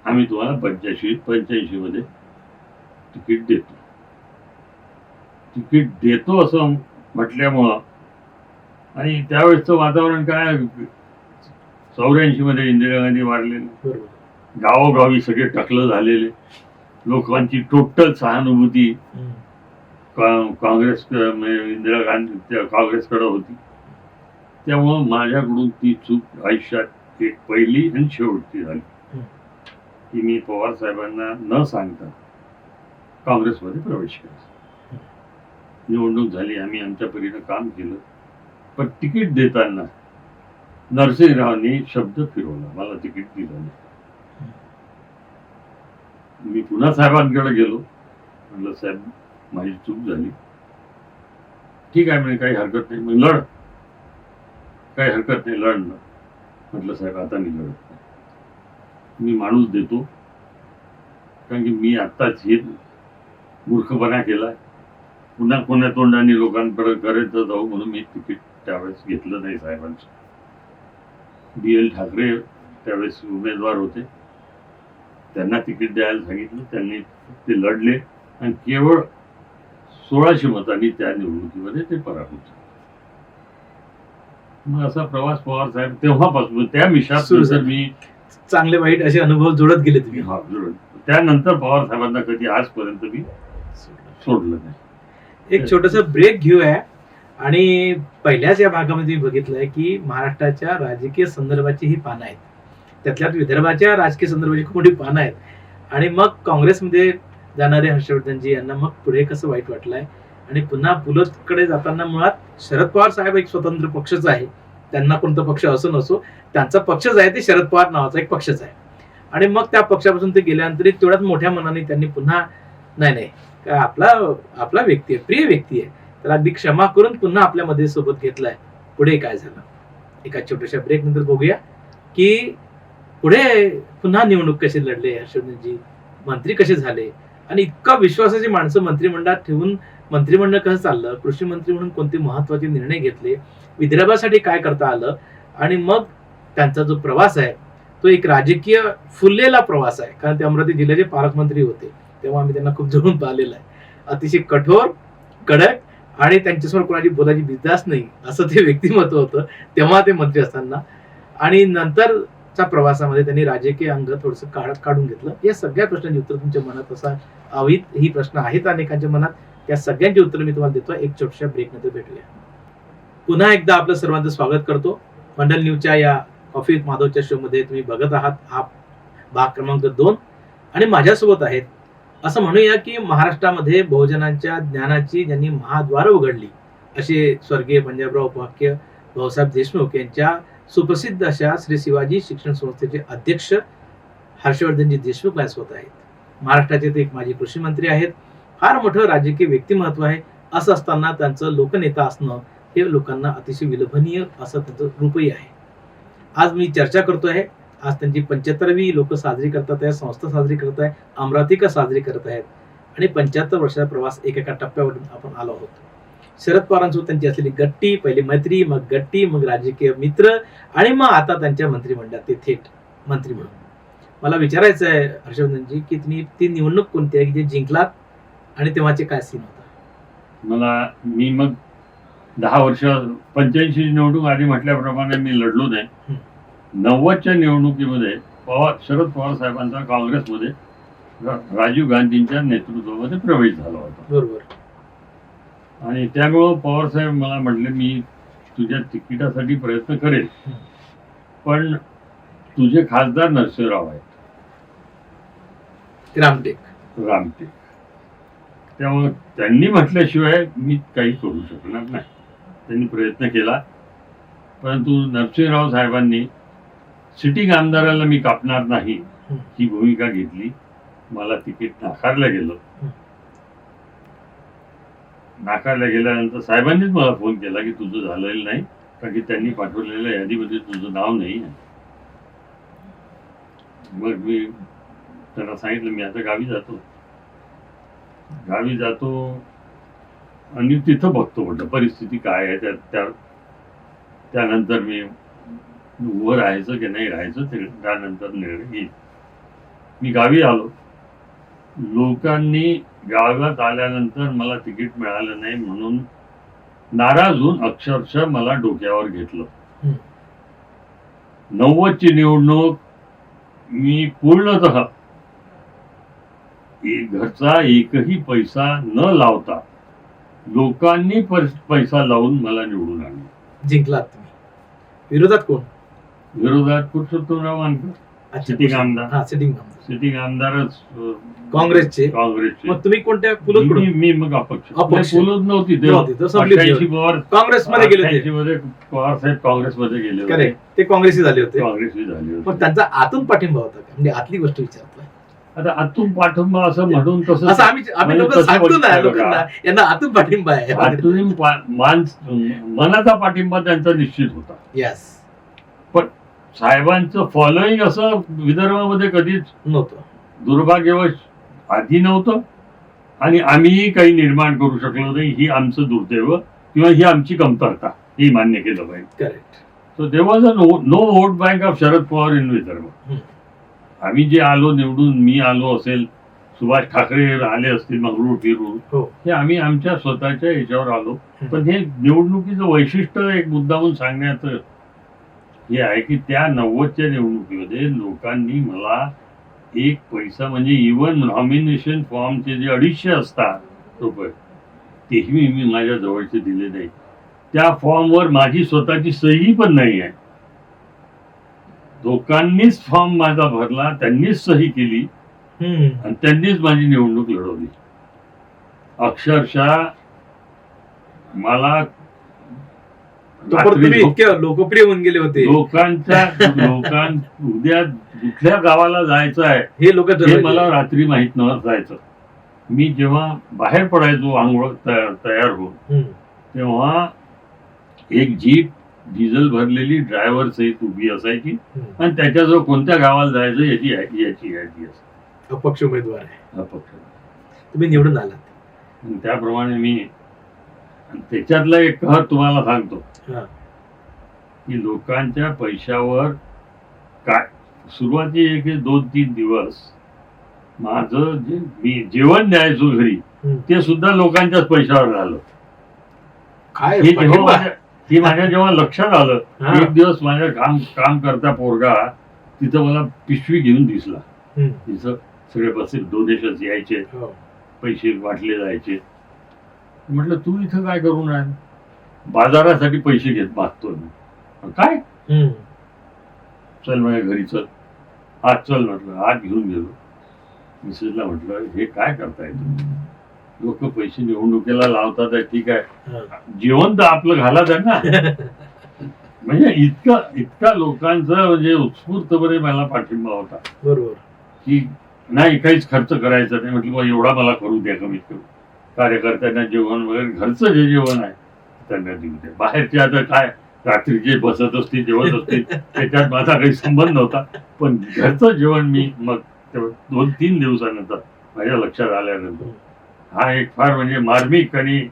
आम्ही तुम्हाला 85 मध्ये तिकीट देतो असं म्हटल्यामुळं. आणि त्यावेळेसचं वातावरण काय, 84 मध्ये इंदिरा गांधी वारलेले, बरोबर. गावोगावी सगळे टकलं झालेले, लोकांची टोटल सहानुभूती काँग्रेस इंदिरा गांधी काँग्रेसकडे होती. त्यामुळं माझ्याकडून ती चूक आयुष्यात एक पहिली आणि शेवटची झाली की मी पवार साहेबांना न सांगता काँग्रेसमध्ये प्रवेश केला. निवडणूक झाली, आम्ही आमच्या परीनं काम केलं, पण तिकीट देताना नरसिंहरावनी शब्द फिरवला, मला तिकीट दिलं नाही. मी पुन्हा साहेबांकडे गेलो, म्हटलं साहेब माझी चूक झाली, ठीक आहे म्हणजे काही हरकत नाही, मग लढ, काही हरकत नाही, लढणं. म्हटलं साहेब आता मी लढत नाही, मी माणूस देतो, कारण की मी आत्ताच हे मूर्खपणा केला, पुन्हा कोण्या तोंडाने लोकांकडे करत जाऊ म्हणून मी तिकीट त्यावेळेस घेतलं नाही साहेबांचं. BL ठाकरे त्यावेळेस उमेदवार होते, त्यांना तिकीट द्यायला सांगितलं, त्यांनी ते लढले आणि केवळ 1600 मतांनी त्या निवडणुकीमध्ये ते पराभूत झाले. मग असा प्रवास पवार साहेब तेव्हापासून त्या मिशात मी चांगले वाईट असे अनुभव जोडत गेले तुम्ही. त्यानंतर पवार साहेबांना कधी आजपर्यंत मी सोडलं नाही. एक छोटासा ब्रेक घेऊया आणि पहिल्याच या भागामध्ये बघितलंय की महाराष्ट्राच्या राजकीय संदर्भाची ही पानं आहेत, त्यातल्यात विदर्भाच्या राजकीय संदर्भाची खूप मोठी पानं आहेत. आणि मग काँग्रेसमध्ये जाणारे हर्षवर्धनजी यांना मग पुढे कसं वाईट वाटलंय, आणि पुन्हा पुलतकडे जाताना मुळात शरद पवार साहेब एक स्वतंत्र पक्षच आहे, त्यांना कोणता पक्ष असो नसो त्यांचा पक्षच आहे, ते शरद पवार नावाचा एक पक्षच आहे. आणि मग त्या पक्षापासून ते गेल्यानंतर तेवढ्याच मोठ्या मनाने त्यांनी पुन्हा नाही आपला व्यक्ती आहे, प्रिय व्यक्ती आहे, तर अगदी क्षमा करून पुन्हा आपल्यामध्ये सोबत घेतलाय. पुढे काय झालं एका छोट्याशा ब्रेक नंतर बघूया की पुढे पुन्हा निवडणूक कशी लढले हर्षवर्धनजी, मंत्री कसे झाले, आणि इतका विश्वासाची माणसं मंत्रिमंडळात ठेवून मंत्रिमंडळ कसं चाललं, कृषी मंत्री म्हणून कोणते महत्वाचे निर्णय घेतले, विदर्भासाठी काय करता आलं, आणि मग त्यांचा जो प्रवास आहे तो एक राजकीय फुललेला प्रवास आहे. कारण ते अमरावती जिल्ह्याचे पालकमंत्री होते, तेव्हा आम्ही त्यांना खूप जवळून पाहिलेलं आहे. अतिशय कठोर, कडक, आणि त्यांच्यासमोर कोणाची बोलायची बिंदास नाही असं ते व्यक्तिमत्व होतं तेव्हा ते मंत्री असताना. आणि नंतरच्या प्रवासामध्ये त्यांनी राजकीय अंग थोडस काढून घेतलं. या सगळ्या प्रश्नांची उत्तर तुमच्या मनात असा हवीत, ही प्रश्न आहेत अनेकांच्या मनात, त्या सगळ्यांची उत्तर मी तुम्हाला देतो. एक छोट्याशा ब्रेक नंतर भेटूया. पुन्हा एकदा आपलं सर्वांचं स्वागत करतो मंडल न्यूजच्या या कॉफी विथ माधवच्या शो मध्ये. तुम्ही बघत आहात हा भाग क्रमांक 2, आणि माझ्यासोबत आहेत असं म्हणूया की महाराष्ट्रामध्ये बहुजनांच्या ज्ञानाची ज्यांनी महाद्वार उघडली असे स्वर्गीय पंजाबराव उपाख्य भाऊसाहेब देशमुख यांच्या सुप्रसिद्ध अशा श्री शिवाजी शिक्षण संस्थेचे अध्यक्ष हर्षवर्धनजी देशमुख माझ्यासोबत आहेत. महाराष्ट्राचे ते एक माजी कृषी मंत्री आहेत, फार मोठं राजकीय व्यक्तिमत्व आहे. असं असताना त्यांचं लोकनेता असणं हे लोकांना अतिशय विलंबनीय असं त्यांचं रूपही आहे. आज मी चर्चा करतोय, आज त्यांची 75वी लोक साजरी करतात आहे, संस्था साजरी करत आहे, अमरावतीकर साजरी करत आहेत, आणि 75 वर्षाचा प्रवास एकेका टप्प्यावरून आपण आलो आहोत. शरद पवारांसोबत त्यांची असलेली गट्टी, पहिली मैत्री, मग गट्टी, मग राजकीय मित्र, आणि मग आता त्यांच्या मंत्रिमंडळात ते थेट मंत्री म्हणून. मला विचारायचं आहे हर्षवर्धनजी की तुम्ही ती निवडणूक कोणती आहे की जे जिंकलात, आणि तेव्हाचे काय सीन होता? मी मग 10 वर्ष 85 निवडणूक आधी म्हटल्याप्रमाणे मी लढलो नाही. 90च्या निवडणुकीमध्ये शरद पवार साहेबांचा काँग्रेसमध्ये राजीव गांधींच्या नेतृत्वामध्ये प्रवेश झाला होता. बरोबर. आणि त्यामुळं पवार साहेब मला म्हटले मी तुझ्या तिकिटासाठी प्रयत्न करेन, पण तुझे खासदार नरसिंहराव आहेत, रामटेक. त्यामुळे त्यांनी म्हटल्याशिवाय मी काही करू शकणार नाही. त्यांनी प्रयत्न केला, परंतु नरसिंहराव साहेबांनी सिटिंग आमदाराला मी कापणार नाही ही भूमिका घेतली. मला तिकीट नाकारलं गेलं. नाकारला गेल्यानंतर साहेबांनीच मला फोन केला की तुझं झालेलं नाही, कारण की त्यांनी पाठवलेल्या यादीमध्ये तुझं नाव नाही आहे. मग मी त्यांना सांगितलं मी आता गावी जातो आणि तिथं बघतो म्हटलं परिस्थिती काय आहे. त्यानंतर मी उभं राहायचं की नाही राहायचं त्यानंतर निर्णय घेईल. मी गावी आलो. लोकांनी गावात आल्यानंतर मला तिकीट मिळालं नाही म्हणून नाराज होऊन अक्षरशः मला डोक्यावर घेतलं. 90ची निवडणूक मी पूर्णतः घरचा एकही पैसा न लावता लोकांनी पैसा लावून मला निवडून आणलं. जिंकलात तुम्ही. विरोधात कोण? विरोधात पुरुषोत्तमराव मानकर, सिटिंग आमदार. सिटिंग आमदारच काँग्रेसचे. मग तुम्ही कोणत्या पुलोद? मी मग अपक्ष. पुलोद नव्हती काँग्रेसमध्ये गेले होते. पवार साहेब काँग्रेसमध्ये गेले होते. ते काँग्रेसी झाले होते. मग त्यांचा आतून पाठिंबा होता का? म्हणजे आतली गोष्ट विचारतोय. आता आतून पाठिंबा असं म्हणून तसं आम्ही लोक सांगतो ना लोकांना यांना आतून पाठिंबा आहे. मनाचा पाठिंबा त्यांचा निश्चित होता. यस. पण साहेबांचं फॉलोईंग असं विदर्भामध्ये कधीच नव्हतं. दुर्भाग्यवश आधी नव्हतं आणि आम्हीही काही निर्माण करू शकलो नाही. ही आमचं दुर्दैव किंवा ही आमची कमतरता ही मान्य केलं पाहिजे. Correct. So there was a no vote bank of Sharad Pawar in Vidarbha. आम्ही जे आलो निवडून, मी आलो असेल, सुभाष ठाकरे आले असतील मंगळूर फिरून, हे आम्ही आमच्या स्वतःच्या याच्यावर आलो. पण हे निवडणुकीचं वैशिष्ट्य एक मुद्दामून सांगण्याचं हे आहे की त्या 90च्या निवडणुकीमध्ये लोकांनी मला एक पैसा म्हणजे इव्हन नॉमिनेशन फॉर्मचे जे 250 असतात रुपये तेही मी माझ्या जवळचे दिले नाही. त्या फॉर्मवर माझी स्वतःची सही पण नाही आहे. लोकांनीच फॉर्म माझा भरला, त्यांनीच सही केली आणि त्यांनीच माझी निवडणूक लढवली. अक्षरशः मला लोकप्रिय होऊन गेले होते. उद्या कुठल्या गावाला जायचं आहे हे मला रात्री माहित नसायचं. मी जेव्हा बाहेर पडायचो आंघोळ तयार होऊन, तेव्हा एक जीप डिझेल भरलेली ड्रायव्हर सहित उभी असायची आणि त्याच्याजवळ कोणत्या गावाला जायचं याची यादी असायची. अपक्ष उमेदवार आहे. अपक्ष. तुम्ही निवडून आलात. त्याप्रमाणे मी त्याच्यातला एक कहर तुम्हाला सांगतो की लोकांच्या पैशावर काय सुरुवाती एक 2-3 दिवस माझं जे मी जेवण द्यायचो घरी ते सुद्धा लोकांच्याच पैशावर झालं. हे माझ्या जेव्हा लक्षात आलं, एक दिवस माझ्या काम करता पोरगा तिथं मला पिशवी घेऊन दिसला. तिथं सगळे बसेल डोनेशन्स यायचे, पैसे वाटले जायचे. म्हटलं तू इथं काय करून आहे? बाजारासाठी पैसे घेत मागतो. काय? चल माझ्या घरी चल. आज चल म्हटलं. आज घेऊन गेलो. मिसेसला म्हटलं हे काय करताय तुम्ही? लोक पैसे निवडणुकीला लावतात ठीक आहे, जेवण तर आपलं घाला त्यांना. म्हणजे इतका लोकांचा म्हणजे उत्स्फूर्तपणे मला पाठिंबा होता. बरोबर. की नाही काहीच खर्च करायचा नाही. म्हटलं एवढा मला करू द्या कमीत कमी. कार्यकर्त्यांना जेवण वगैरे घरचं जे जेवण आहे त्यांना देऊ द्या. बाहेरचे आता काय रात्री जे बसत असतील जेवत असतील त्याच्यात माझा काही संबंध नव्हता. पण घरचं जेवण मी मग 2-3 दिवसानंतर माझ्या लक्षात आल्यानंतर हा एक फार म्हणजे मार्मिक आणि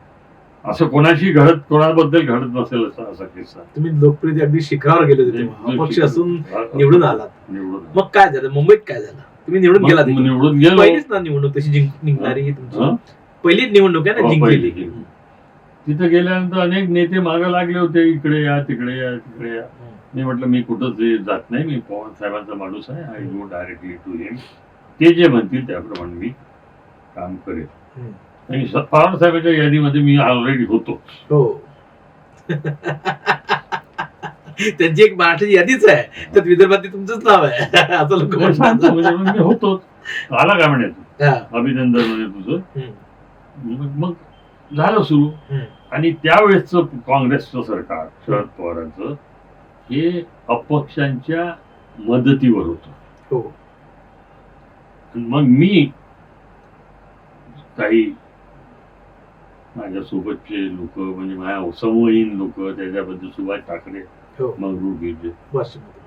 असं कोणाबद्दल घडत नसेल असा किस्सा. तुम्ही लोकप्रियते अगदी शिखरावर गेले होते, अपक्ष असून निवडून आलात. मग काय झालं मुंबईत? काय झालं? तुम्ही निवडून गेला? निवडून गेलो. पहिलीच ना निवडणूक तशी जिंकणारी तुमची पहिलीच निवडणूक आहे ना जिंकलेली. तिथे गेल्यानंतर अनेक नेते मागे लागले होते, इकडे या तिकडे या तिकडे या. मी म्हटलं मी कुठंच जात नाही, मी पवार साहेबांचा माणूस आहे. आय गो डायरेक्टली टू हिम. ते जे म्हणतील त्याप्रमाणे मी काम करेल. आणि पवार साहेबांच्या यादीमध्ये मी ऑलरेडी होतो. त्यांची एक मराठी यादीच आहे, त्यात विदर्भात तुमचंच नाव आहे असं लोक म्हणतात. मी होतो. आला काय म्हणायचं अभिनंदन म्हणे तुझं. मग झालं सुरू. आणि त्यावेळेसच काँग्रेसचं सरकार शरद पवारांचं हे अपक्षांच्या मदतीवर होतं. मग मी काही माझ्यासोबतचे लोक म्हणजे माझ्या समवयीन लोक, त्याच्याबद्दल सुभाष ठाकरे, हो. मंगरूळ गिरजे, वाशिममध्ये.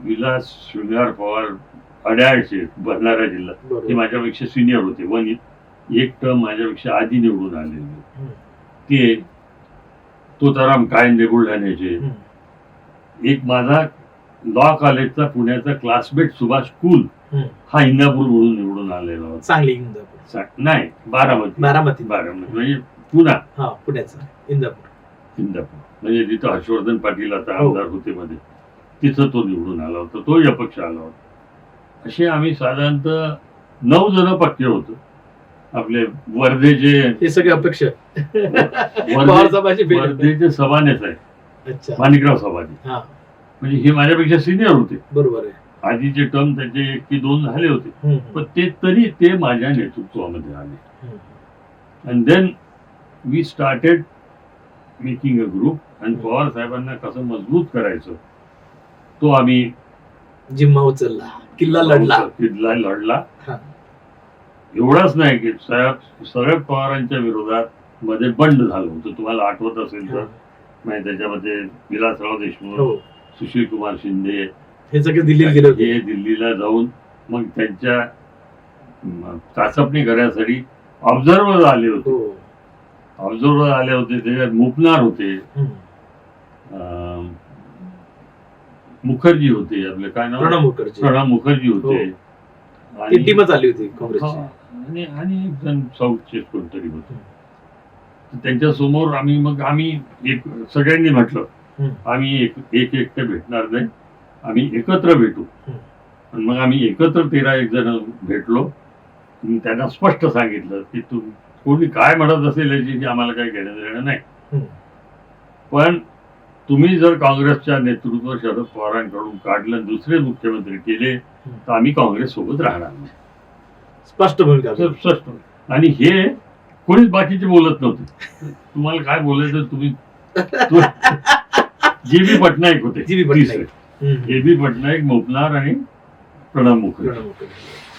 विलास शृंगार पवार, अड्याळचे, भंडारा जिल्हा, ते बरोबर. माझ्यापेक्षा सिनियर होते. एक टर्म माझ्यापेक्षा आधी निवडून आलेले. हम्म. ते तोताराम कायंदे बुलढाण्याचे. हम्म. एक माझा लॉ कॉलेजचा पुण्याचा क्लासमेट सुभाष कुल, हम्म. हा इंदापूर म्हणून निवडून आलेला होता. सांगली इंदापूर. नाही, बारामती बारामती. म्हणजे पुणा, हा, पुण्याचा इंदापूर म्हणजे जिथं हर्षवर्धन पाटील आता हो. आमदार होते मध्ये, तिथं तो निवडून आला होता. तोही अपक्ष आला होता. असे आम्ही साधारणतः 9 जण पक्के होतो. आपले वर्धेचे हे सगळे अपेक्षा पवार साहेबांची भेट. वर्धेचे सभानेच आहे, अच्छा. माणिकराव सभाने. हा, म्हणजे हे माझ्यापेक्षा सिनियर होते. बरोबर आहे. आधीचे टर्म त्याचे 1 की 2 झाले होते, हम्म. पण ते माझ्या नेतृत्वामध्ये आले. Hmm. And then we started making a group. आणि पवार साहेबांना कसं मजबूत करायचं, तो आम्ही जिम्मा उचलला, किल्ला लढला. हा. एवढाच नाही की शरद पवारांच्या विरोधात मध्ये बंड झालं होतं, तुम्हाला आठवत असेल तर. म्हणजे त्याच्यामध्ये विलासराव देशमुख, हो. सुशील कुमार शिंदे हे सगळे दिल्लीला गेले होते. हे दिल्लीला जाऊन मग त्यांच्या चाचपणी करण्यासाठी ऑब्झर्वर आले होते. हो. ऑब्झर्वर आले होते. त्याच्यात मुपनार होते, हम्म. मुखर्जी होते, आपले काय नाव, प्रणब मुखर्जी होते. ती टीमच आली होती काँग्रेसची. आणि एक जण साऊथचे कोणतरी होते. त्यांच्या समोर आम्ही सगळ्यांनी म्हटलं, आम्ही एकटे भेटणार नाही, आम्ही एकत्र भेटू. आणि मग आम्ही एकत्र 13 जण भेटलो. त्यांना स्पष्ट सांगितलं की कोणी काय म्हणत असेल याची आम्हाला काही घेणं देणं नाही, पण तुम्ही जर काँग्रेसच्या नेतृत्व शरद पवारांकडून काढलं, दुसरे मुख्यमंत्री केले, तर आम्ही काँग्रेस सोबत राहणार नाही. स्पष्ट भूमिका. स्पष्ट. आणि हे कोणीच बाकीचे बोलत नव्हते. तुम्हाला काय बोलायचं, तुम्ही जी.बी. पटनाईक होते, जी.बी. पटनाईक, मुपनार आणि प्रणब मुखर्जी.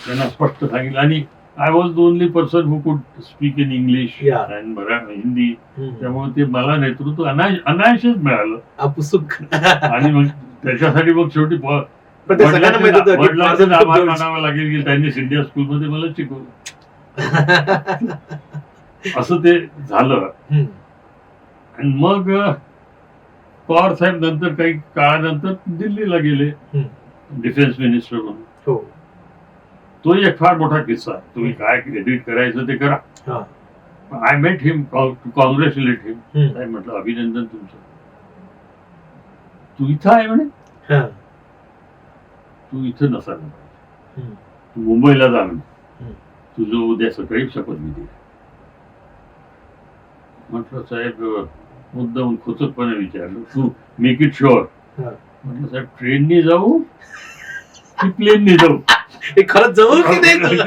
त्यांना स्पष्ट सांगितलं. आणि I was the only person who could speak in English and Hindi. त्यामुळे ते मला नेतृत्व अनायासच मिळालं. आणि मग त्याच्यासाठी मग शेवटी वडिलांचं आभार मानावं लागेल की त्यांनी सिंधिया स्कूलमध्ये मला शिकवलं. असं ते झालं. आणि मग पवार साहेब नंतर काही काळानंतर दिल्लीला गेले डिफेन्स मिनिस्टर म्हणून. तो एक फार मोठा किस्सा. तुम्ही काय एडिट करायचं ते करा. I met him to congratulate him. काय म्हटलं, अभिनंदन तुमचं, तू इथं आहे म्हणे, तू इथं नसायला पाहिजे, तू मुंबईला जा म्हणे, तुझं उद्या सकाळी शपथविधी. म्हटलं साहेब, मुद्दाम खोचकपणे विचारलं, तू मेक इट शुअर. म्हटलं साहेब, ट्रेननी जाऊ की प्लेननी जाऊ? खरंच जाऊ की नाही?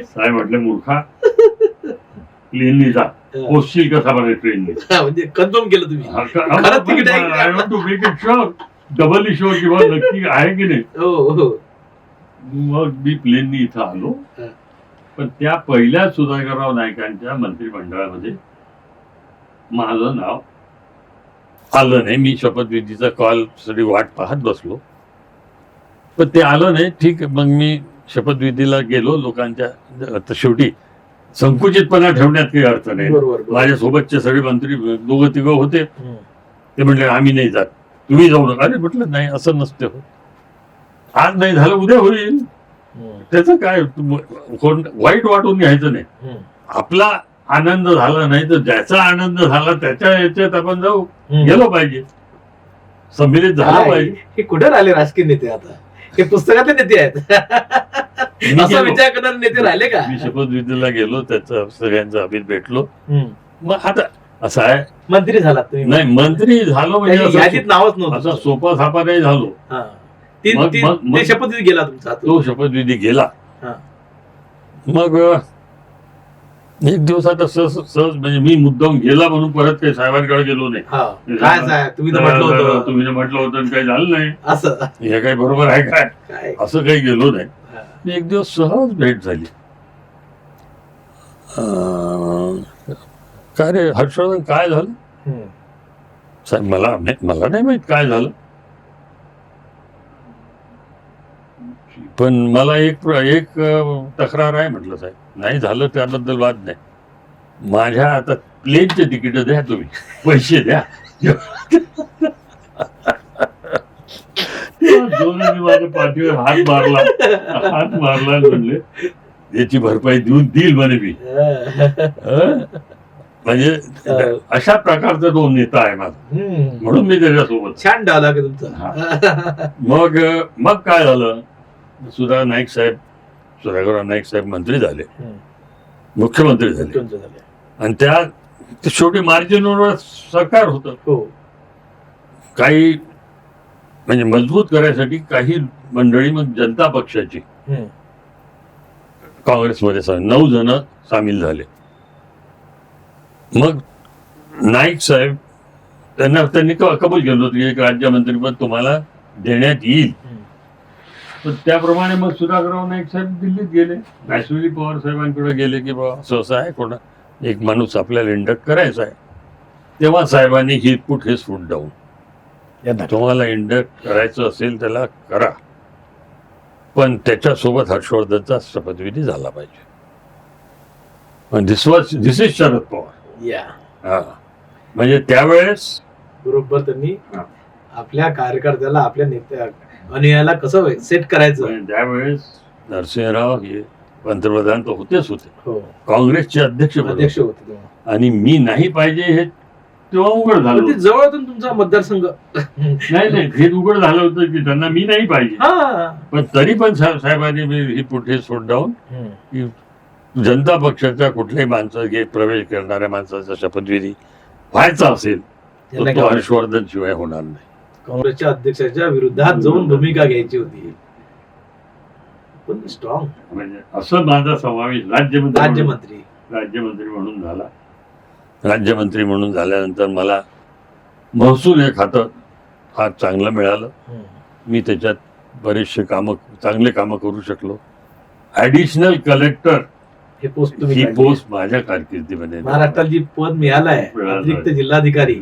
साहेब म्हटलं, मूर्खा, प्लेननी जा, पोचशील कसा बरं ट्रेननी? म्हणजे कन्फर्म केलं तुम्ही? I want to make it sure, doubly sure की बाबा नक्की आहे की नाही. मग मी प्लेननी इथं आलो. पण त्या पहिल्या सुधाकरराव नाईकांच्या मंत्रिमंडळामध्ये माझं नाव आलं नाही. मी शपथविधीचा कॉल साठी वाट पाहत बसलो, पण ते आलं नाही. ठीक आहे, मग मी शपथविधीला गेलो. लोकांच्या शेवटी संकुचितपणा ठेवण्यात काही अर्थ नाही. माझ्यासोबतचे सगळे मंत्री 2-3 होते. ते म्हणले आम्ही नाही जात, तुम्ही जाऊ नका. अरे म्हटलं नाही, असं नसते होत. आज नाही झालं, उद्या होईल. त्याचं काय वाईट वाटून घ्यायचं नाही. आपला आनंद झाला नाही तर ज्याचा आनंद झाला त्याच्या याच्यात आपण जाऊ, गेलो पाहिजे, सम्मिलित झालं पाहिजे. हे कुठे राहिले राजकीय नेते? आता हे पुस्तकातले नेते आहेत, असा विचार करणारे नेते राहिले का? मी शपथविधीला गेलो, त्याचं सगळ्यांचं अभित भेटलो. मग आता असं आहे, मंत्री झाला तुम्ही? नाही, मंत्री झालो म्हणजे यादीत नावच नव्हतं, असा सोपा सापा नाही झालो. शपथविधी गेला तुमचा? तो शपथविधी गेला. मग एक दिवस आता सहज म्हणजे मी मुद्दाम गेला म्हणून परत काही साहेबांकडे गेलो नाही. तुम्ही म्हटलं होतं काही झालं नाही, असं हे काही बरोबर आहे काय, असं काही गेलो नाही. एक दिवस सहज भेट झाली. काय रे हर्षवर्धन, काय झालं साहेब? मला नाही माहित काय झालं, पण मला एक तक्रार आहे म्हटलं. साहेब नाही झालं त्याबद्दल वाद नाही, माझ्या आता प्लेनचे तिकीट द्या, तुम्ही पैसे द्या. दोन्ही माझ्या पाठीवर हात मारला म्हणले याची भरपाई देईल म्हणे मी. म्हणजे अशा प्रकारचा तो नेता आहे माझा, म्हणून मी त्याच्यासोबत. छान डायलॉग आहे तुमचा. मग काय झालं, सुधाकर नाईक साहेब मंत्री झाले, मुख्यमंत्री झाले, आणि त्या शेवटी मार्जिनवर सरकार होतं. हो. काही म्हणजे मजबूत करायसाठी काही मंडळी मग जनता पक्षाची काँग्रेसमध्ये 9 जण सामील झाले. मग नाईक साहेब त्यांनी कबूल केलं होतं की एक राज्यमंत्रीपद तुम्हाला देण्यात येईल. तर त्याप्रमाणे मग सुधाकरराव नाईक साहेब दिल्लीत गेले, नॅशनली पवार साहेबांकडे गेले की बाबा असं आहे, कोणा एक माणूस आपल्याला इंडक्ट करायचा आहे. तेव्हा साहेबांनी ही पुट हिज फूट डाऊन, तुम्हाला इंडक्ट करायचं असेल त्याला करा, पण त्याच्यासोबत हर्षवर्धनचा शपथविधी झाला पाहिजे. दिस इज शरद पवार. हा, म्हणजे त्यावेळेस बरोबर त्यांनी आपल्या कार्यकर्त्याला, आपल्या नेत्या अनुयायाला कसं सेट करायचं. त्यावेळेस नरसिंहराव हे पंतप्रधान तर होतेच होते, हो, काँग्रेसचे अध्यक्ष होते, आणि मी नाही पाहिजे हे तेव्हा उघड झालं. जवळून तुमचा मतदारसंघ नाही हे उघड झालं होतं की त्यांना मी नाही पाहिजे, पण तरी पण साहेबांनी ही पुढे सोड डाऊन की जनता पक्षाच्या कुठल्याही माणसाचे प्रवेश करणाऱ्या माणसाचा शपथविधी व्हायचा असेल तर तो हर्षवर्धन शिवाय होणार नाही. काँग्रेसच्या अध्यक्षाच्या विरोधात जाऊन भूमिका घ्यायची होती, पण स्ट्रॉंग. म्हणजे असं माझा समावेश राज्यमंत्री म्हणून झाला. राज्यमंत्री म्हणून झाल्यानंतर मला महसूल हे खातं फार चांगलं मिळालं. मी त्याच्यात बरेचसे चांगले कामं करू शकलो. ऍडिशनल कलेक्टर ही पोस्ट माझ्या कारकिर्दीमध्ये, महाराष्ट्रात जी पद मिळालं आहे अतिरिक्त जिल्हाधिकारी,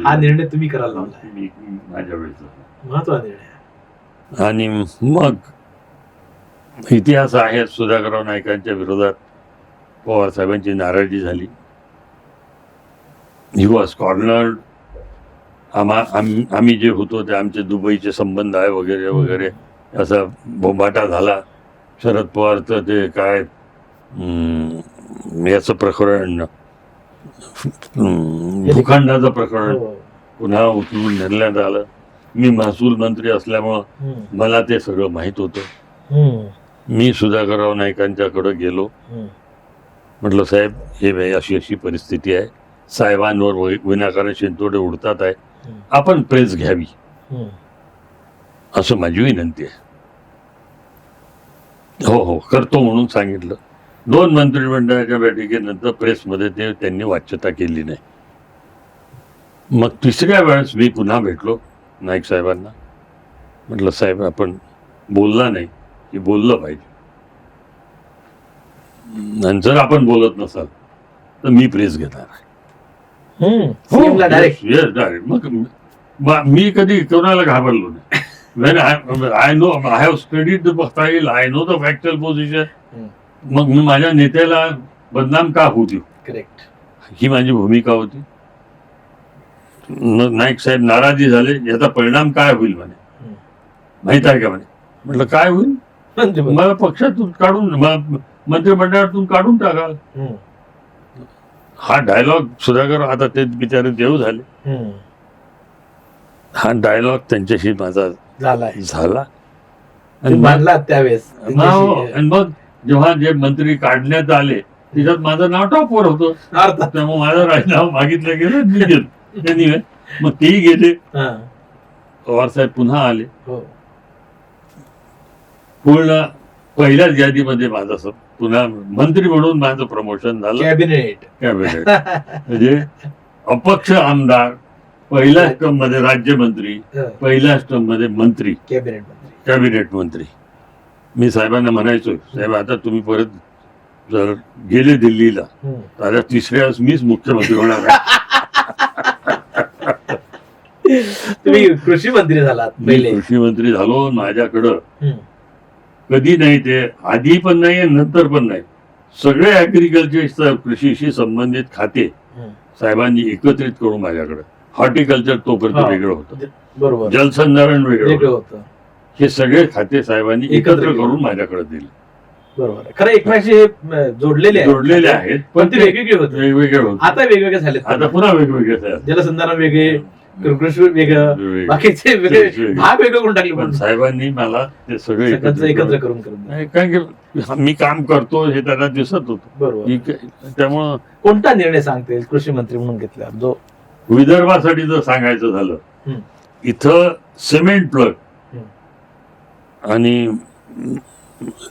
हा निर्णय तुम्ही करायला लावला माझ्या वेळेचा महत्वाचा निर्णय. आणि मग इतिहास आहे, सुधाकरराव नाईकांच्या विरोधात पवार साहेबांची नाराजी झाली. He was cornered. आम्ही जे होतो ते आमचे दुबईचे संबंध आहे वगैरे वगैरे असा बोंबाटा झाला. शरद पवारचं ते काय याचं प्रकरण, भूखंडाचं प्रकरण पुन्हा उचलून नेण्यात आलं. मी महसूल मंत्री असल्यामुळं मला ते सगळं माहीत होतं. मी सुधाकरराव नाईकांच्याकडे गेलो, म्हटलं साहेब हे अशी परिस्थिती आहे, साहेबांवर विनाकारण शिंतोडे उडतात आहे, आपण प्रेस घ्यावी असं माझी विनंती आहे. हो करतो म्हणून सांगितलं. 2 मंत्रिमंडळाच्या बैठकीनंतर प्रेसमध्ये त्यांनी वाच्यता केली नाही. मग 3ऱ्या वेळेस मी पुन्हा भेटलो नाईक साहेबांना. म्हटलं साहेब आपण बोलला नाही की बोललं पाहिजे, आणि जर आपण बोलत नसाल तर मी प्रेस घेणार आहे. डायरेक्ट. मग मी कधी कोणाला घाबरलो नाही. When I have studied the file, I know the factual position. मग मी माझ्या नेत्याला बदनाम का होऊ देऊ, करेक्ट, ही माझी भूमिका होती. नाईक साहेब नाराजी झाले, याचा परिणाम काय होईल म्हणे, माहित आहे का म्हणे. म्हटलं काय होईल, मला पक्षातून काढून, मंत्रिमंडळातून काढून टाकाल. हा डायलॉग सुधाकर, आता ते बिचारे देव झाले, हा डायलॉग त्यांच्याशी माझा झाला. मानला त्यावेळेस. आणि मग जेव्हा जे मंत्री काढण्यात आले त्याच्यात माझं नाव टॉपवर होतं, त्यामुळे माझं राजीनामा मागितलं गेलं, मी गेलो. त्यांनी मग तेही गेले. पवार साहेब पुन्हा आले. पूर्ण पहिल्याच यादीमध्ये माझं पुन्हा मंत्री म्हणून माझं प्रमोशन झालं. कॅबिनेट म्हणजे अपक्ष आमदार, पहिल्या स्टर्म मध्ये राज्यमंत्री, पहिल्या स्टर्म मध्ये मंत्री, कॅबिनेट मंत्री. मी साहेबांना म्हणायचो, साहेब आता तुम्ही परत जर गेले दिल्लीला हम्म. तर आता तिसऱ्या वेळेस मीच मुख्यमंत्री होणार आहे. तुम्ही कृषी मंत्री झालात मी पहिले. कृषी मंत्री झालो. माझ्याकडं हम्म. कधी नाही, ते आधी पण नाही नंतर पण नाही, सगळे ऍग्रिकल्चर कृषीशी संबंधित खाते हम्म. साहेबांनी एकत्रित करून माझ्याकडे. हॉर्टिकल्चर तोपर्यंत हा. वेगळं होतं, बरोबर, जलसंधारण वेगळं वेगळं होतं. होतं. हे सगळे खाते साहेबांनी एकत्र एकत्र केलं. करून माझ्याकडे दिले. बरोबर आहे. खरं एकमेकांशी हे जोडलेले आहेत. जोडलेले आहेत पण ते वेगवेगळे होते. वेगवेगळे होते. आता वेगवेगळे झाले. आता पुन्हा वेगवेगळे आहेत. जलसंधारण वेगळे, कृषी वेगळं, वेगवेगळे. बाकीचे वेगळे भाग वेगळे करून टाकले. पण पण साहेबांनी मला ते सगळे सगळ्यांचं एकत्र करून करून नाही, कारण की मी काम करतो हे त्यांना दिसत होतं. बरोबर. त्यामुळं कोणता निर्णय सांगता येईल कृषी मंत्री म्हणून घेतला जो विदर्भासाठी जर सांगायचं झालं, हम्म. इथं सिमेंट प्लग आणि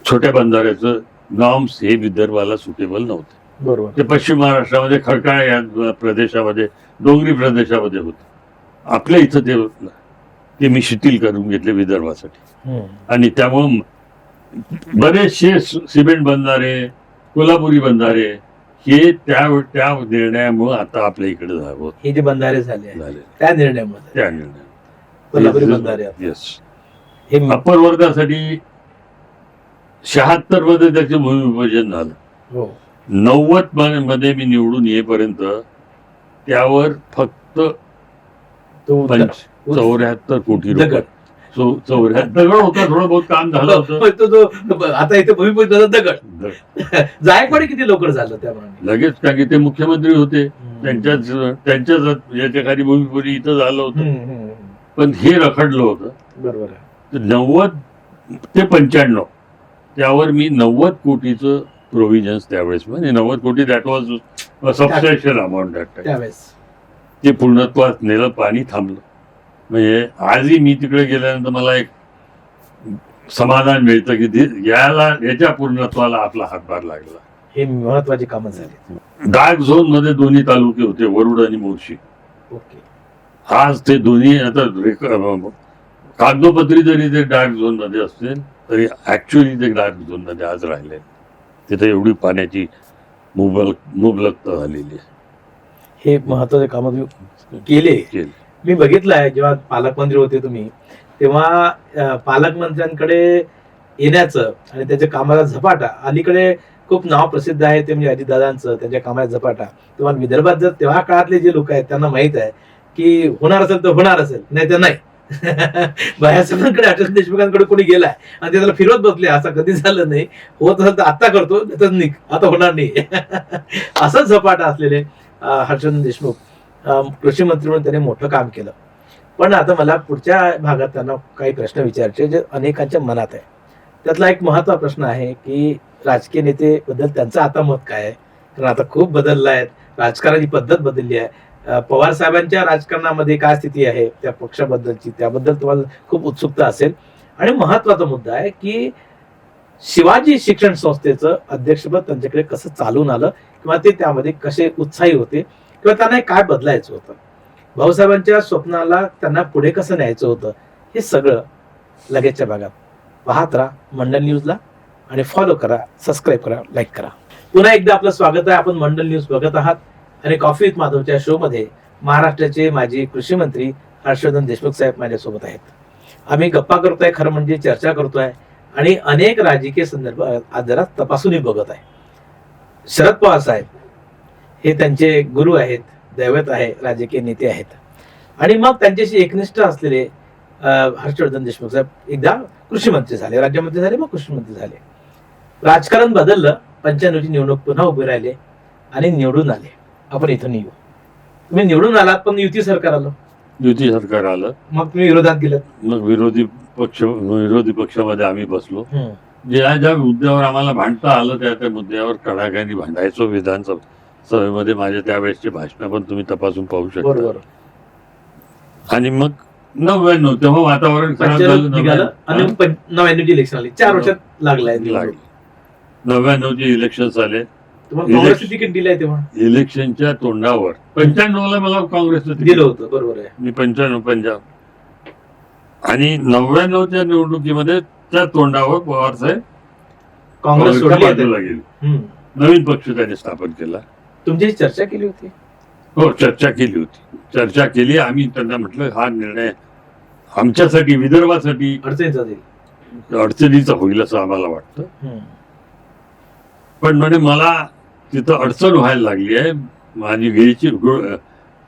छोट्या बंधाऱ्याचं नॉर्म्स हे विदर्भाला सुटेबल नव्हते. बरोबर. ते पश्चिम महाराष्ट्रामध्ये खडकाळ या प्रदेशामध्ये, डोंगरी प्रदेशामध्ये होते. आपल्या इथं ते मी शिथिल करून घेतले विदर्भासाठी. हम्म. आणि त्यामुळं बरेचसे सिमेंट बंधारे, कोल्हापुरी बंधारे हे त्या निर्णयामुळे आता आपल्या इकडे झाले. हे जे बंधारे झाले त्या निर्णयामध्ये त्या निर्णय कोल्हापुरी बंधारे येस. हे अप्पर वर्गासाठी 76 मध्ये त्याचे भूमिपूजन झालं. हो. 90 मध्ये मी निवडून येईपर्यंत त्यावर फक्त तो 74 कोटी दगड. रुपये. 74 दगड होता, थोडं बहुत काम झालं होतं. आता इथे भूमिपूजनाचा दगड. दगड. जायकवाडी किती लवकर झालं त्याप्रमाणे. लगेच, कारण की ते मुख्यमंत्री होते, त्यांच्याच याच्या खाली भूमिपूजन इथं झालं होतं. पण हे रखडलं होतं. बरोबर आहे. तर 90 ते 95 त्यावर मी 90 कोटीचं प्रोव्हिजन्स त्यावेळेस, म्हणजे 90 कोटी that was substantial amount that. त्यावेळेस ते पूर्णत्वात नेलं, पाणी थांबलं. म्हणजे आजही मी तिकडे गेल्यानंतर मला एक समाधान मिळतं की याच्या पूर्णत्वाला आपला हातभार लागला. हे महत्वाची कामं झाली. डार्क झोन मध्ये दोन्ही तालुके होते, वरुड आणि मोर्शी. ओके. आज ते दोन्ही आता कागदोपत्री जरी ते डार्क झोन मध्ये असतील तरी ऍक्च्युअली ते डार्क झोन मध्ये आज राहिले. तिथे एवढी पाण्याची मुबलकता झालेली आहे. हे महत्वाचे कामं तुम्ही केले. मी बघितलं आहे, जेव्हा पालकमंत्री होते तुम्ही तेव्हा पालकमंत्र्यांकडे येण्याचं आणि त्याच्या कामाला झपाटा, अलीकडे खूप नाव प्रसिद्ध आहे ते म्हणजे अजितदादांचं, त्यांच्या कामाला झपाटा. तुम्हाला विदर्भात जर तेव्हा काळातले जे लोक आहेत त्यांना माहित आहे की होणार असेल तर होणार असेल, नाही तर नाही. बायासाहेबांकडे, अटल देशमुखांकडे कोणी गेलाय आणि ते त्याला फिरवत बसले, असं कधी झालं नाही. होत असेल तर आता करतो, नाही तर निघ, आता होणार नाही. असंच झपाटा असलेले हर्षवर्धन देशमुख कृषी मंत्री म्हणून त्यांनी मोठं काम केलं. पण आता मला पुढच्या भागात त्यांना काही प्रश्न विचारायचे जे अनेकांच्या मनात आहे. त्यातला एक महत्त्वाचा प्रश्न आहे की राजकीय नेतेबद्दल त्यांचं आता मत काय आहे. कारण आता खूप बदललं आहे, राजकारणाची पद्धत बदलली आहे. पवार साहेबांच्या राजकारणामध्ये काय स्थिती आहे त्या पक्षाबद्दलची, त्याबद्दल तुम्हाला खूप उत्सुकता असेल. आणि महत्वाचा मुद्दा आहे की शिवाजी शिक्षण संस्थेचं अध्यक्षपद त्यांच्याकडे कसं चालून आलं किंवा ते त्यामध्ये कसे उत्साही होते किंवा त्यांना काय बदलायचं होतं, भाऊसाहेबांच्या स्वप्नाला त्यांना पुढे कसं न्यायचं होतं, हे सगळं लगेचच्या भागात पाहत राहा मंडल न्यूजला आणि फॉलो करा, सबस्क्राईब करा, लाईक करा. पुन्हा एकदा आपलं स्वागत आहे. आपण मंडल न्यूज बघत आहात आणि कॉफी विथ माधवच्या शो मध्ये महाराष्ट्राचे माजी कृषी मंत्री हर्षवर्धन देशमुख साहेब माझ्यासोबत आहेत. आम्ही गप्पा करतोय, खरं म्हणजे चर्चा करतोय आणि अनेक राजकीय संदर्भ आज जरा तपासूनही बघत आहे. शरद पवार साहेब हे त्यांचे गुरु आहेत, दैवत आहे, राजकीय नेते आहेत. आणि मग त्यांच्याशी एकनिष्ठ असलेले हर्षवर्धन देशमुख साहेब एकदा कृषी मंत्री झाले, राज्यमंत्री झाले, मग कृषी मंत्री झाले. राजकारण बदललं, 95ची निवडणूक पुन्हा उभे राहिले आणि निवडून आले. आपण इथून येऊ. तुम्ही निवडून आलात पण युती सरकार आलं. युती सरकार आलं, मग तुम्ही विरोधात गेलात. मग विरोधी पक्षामध्ये आम्ही बसलो. ज्या मुद्द्यावर आम्हाला भांडता आलं त्या मुद्द्यावर कडाक्याने भांडायचो. विधानसभेमध्ये माझ्या त्यावेळेसची भाषणं पण तुम्ही तपासून पाहू शकता. बरोबर. आणि मग 99 तेव्हा वातावरण खराब झालं आणि 99ची इलेक्शन आली. 4 वर्षात लागलाय. 99चे इलेक्शन झाले. काँग्रेसचं तिकीट दिलंय तेव्हा. इलेक्शनच्या तोंडावर 95ला मला काँग्रेसचं दिलं होतं. बरोबर आहे. मी 95 पंजाब आणि 99च्या निवडणुकीमध्ये त्या तोंडावर पवार साहेब काँग्रेस सोडली बाजूला गेले. नवीन पक्ष त्यांनी स्थापन केला. तुमच्याशी चर्चा केली होती? हो, चर्चा केली होती. चर्चा केली. आम्ही त्यांना म्हटलं हा निर्णय आमच्यासाठी, विदर्भासाठी अडचणीचा जाईल. अडचणीचा होईल असं आम्हाला वाटतं. पण म्हणजे मला तिथं अडचण व्हायला लागली आहे. माझी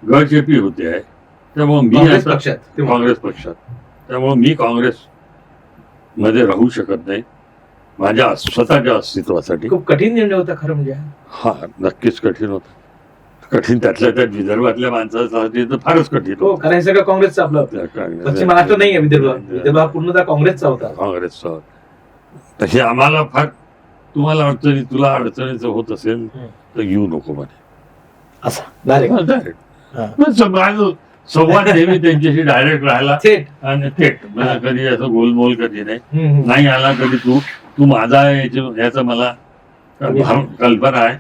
गळचेपी होते आहे. त्यामुळे मी काँग्रेस आता पक्षात तेव्हा. काँग्रेस पक्षात, त्यामुळे मी काँग्रेस मध्ये राहू शकत नाही माझ्या स्वतःच्या अस्तित्वासाठी. खूप कठीण निर्णय होता खरं म्हणजे. हा, नक्कीच कठीण होता. कठीण त्यातल्या त्यात विदर्भातल्या माणसासाठी तर फारच कठीण हो, कारण हे सगळं काँग्रेसचं आपलं. पश्चिम महाराष्ट्र नाही आहे विदर्भ. विदर्भ हा पूर्णतः काँग्रेसचा होता. काँग्रेसचा. तशी आम्हाला फार, तुम्हाला अडचणी, तुला अडचणीचं होत असेल तर येऊ नको म्हणे. असा डायरेक्ट. डायरेक्ट माझं संवाद नेहमी त्यांच्याशी डायरेक्ट राहिला थेट. आणि थेट. मला कधी असं गोलमोल कधी नाही. नाही आला कधी तू माझा आहे याचं मला कल्पना आहे.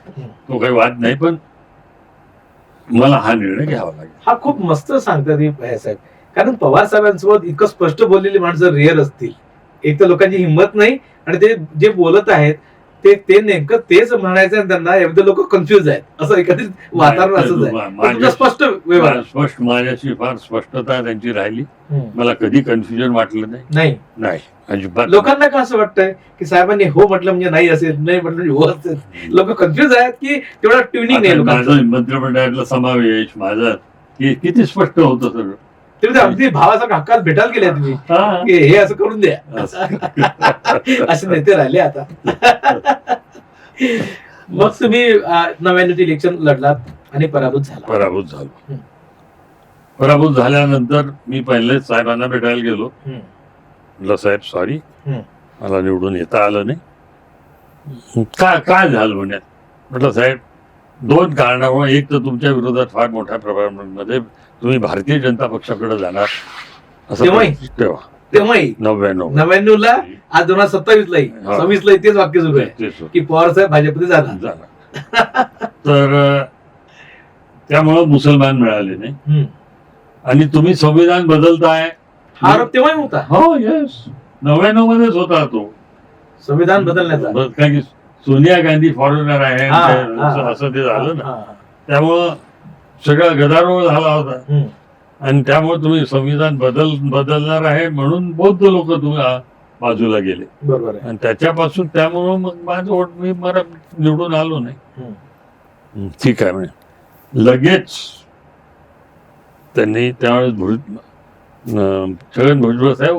तो काही वाद नाही. पण मला हा निर्णय घ्यावा लागेल. हा खूप मस्त सांगतात हे साहेब. कारण पवार साहेबांसोबत इतकं स्पष्ट बोललेली माणसं रेअर असतील. एक तर लोकांची हिंमत नाही, आणि ते जे बोलत आहेत ते नेमकं तेच म्हणायचं, आणि त्यांना एवढे लोक कन्फ्युज आहेत असं एकत्रित वातावरण असंच आहे. स्पष्ट व्यवहार. स्पष्ट, माझ्याशी फार स्पष्टता त्यांची राहिली. मला कधी कन्फ्युजन वाटलं नाही. नाही, अजिबात. लोकांना का असं वाटतंय की साहेबांनी हो म्हटलं म्हणजे नाही असेल, नाही म्हटलं म्हणजे हो असेल? लोक कन्फ्युज आहेत की तेवढा ट्युनिंग नाही लोकांचं. माझं मंत्रिमंडळातला समावेश माझा किती स्पष्ट होतं सगळं. तुम्ही अगदी भावाचा हक्कात भेटायला गेले तुम्ही की हे असं करून द्या. असे नेते राहिले आता. मग तुम्ही 99 इलेक्शन लढलात आणि पराभूत झाला. पराभूत झाल्यानंतर मी पहिलेच साहेबांना भेटायला गेलो. म्हटलं साहेब सॉरी, मला निवडून येता आलं नाही. काय झालं म्हणण्यात. म्हटलं साहेब 2 कारणामुळे. एक तर तुमच्या विरोधात फार मोठ्या प्रमाणामध्ये तुम्ही भारतीय जनता पक्षाकडे जाणार असं तेव्हाही 99 ला, आज 2027 लाही 26 ला तेच वाक्य सुरू आहे की पवार साहेब भाजपमध्ये जाणार. तर त्यामुळं मुसलमान मिळाले नाही. आणि तुम्ही संविधान बदलताय हा आरोप तेव्हाही होता. हो, येस, 99 मध्येच होता तो संविधान बदलण्याचा. कारण की सोनिया गांधी फॉरेनर आहे असं ते झालं ना. त्यामुळं सगळा गदारोळ झाला होता. आणि त्यामुळे तुम्ही संविधान बदलणार आहे म्हणून बौद्ध लोक तुम्ही बाजूला गेले. बरोबर. आणि त्याच्यापासून त्यामुळं मग माझं वोट मी मला निवडून आलो नाही. ठीक आहे म्हणे. लगेच त्यांनी त्यावेळेस छगन भुजबळ साहेब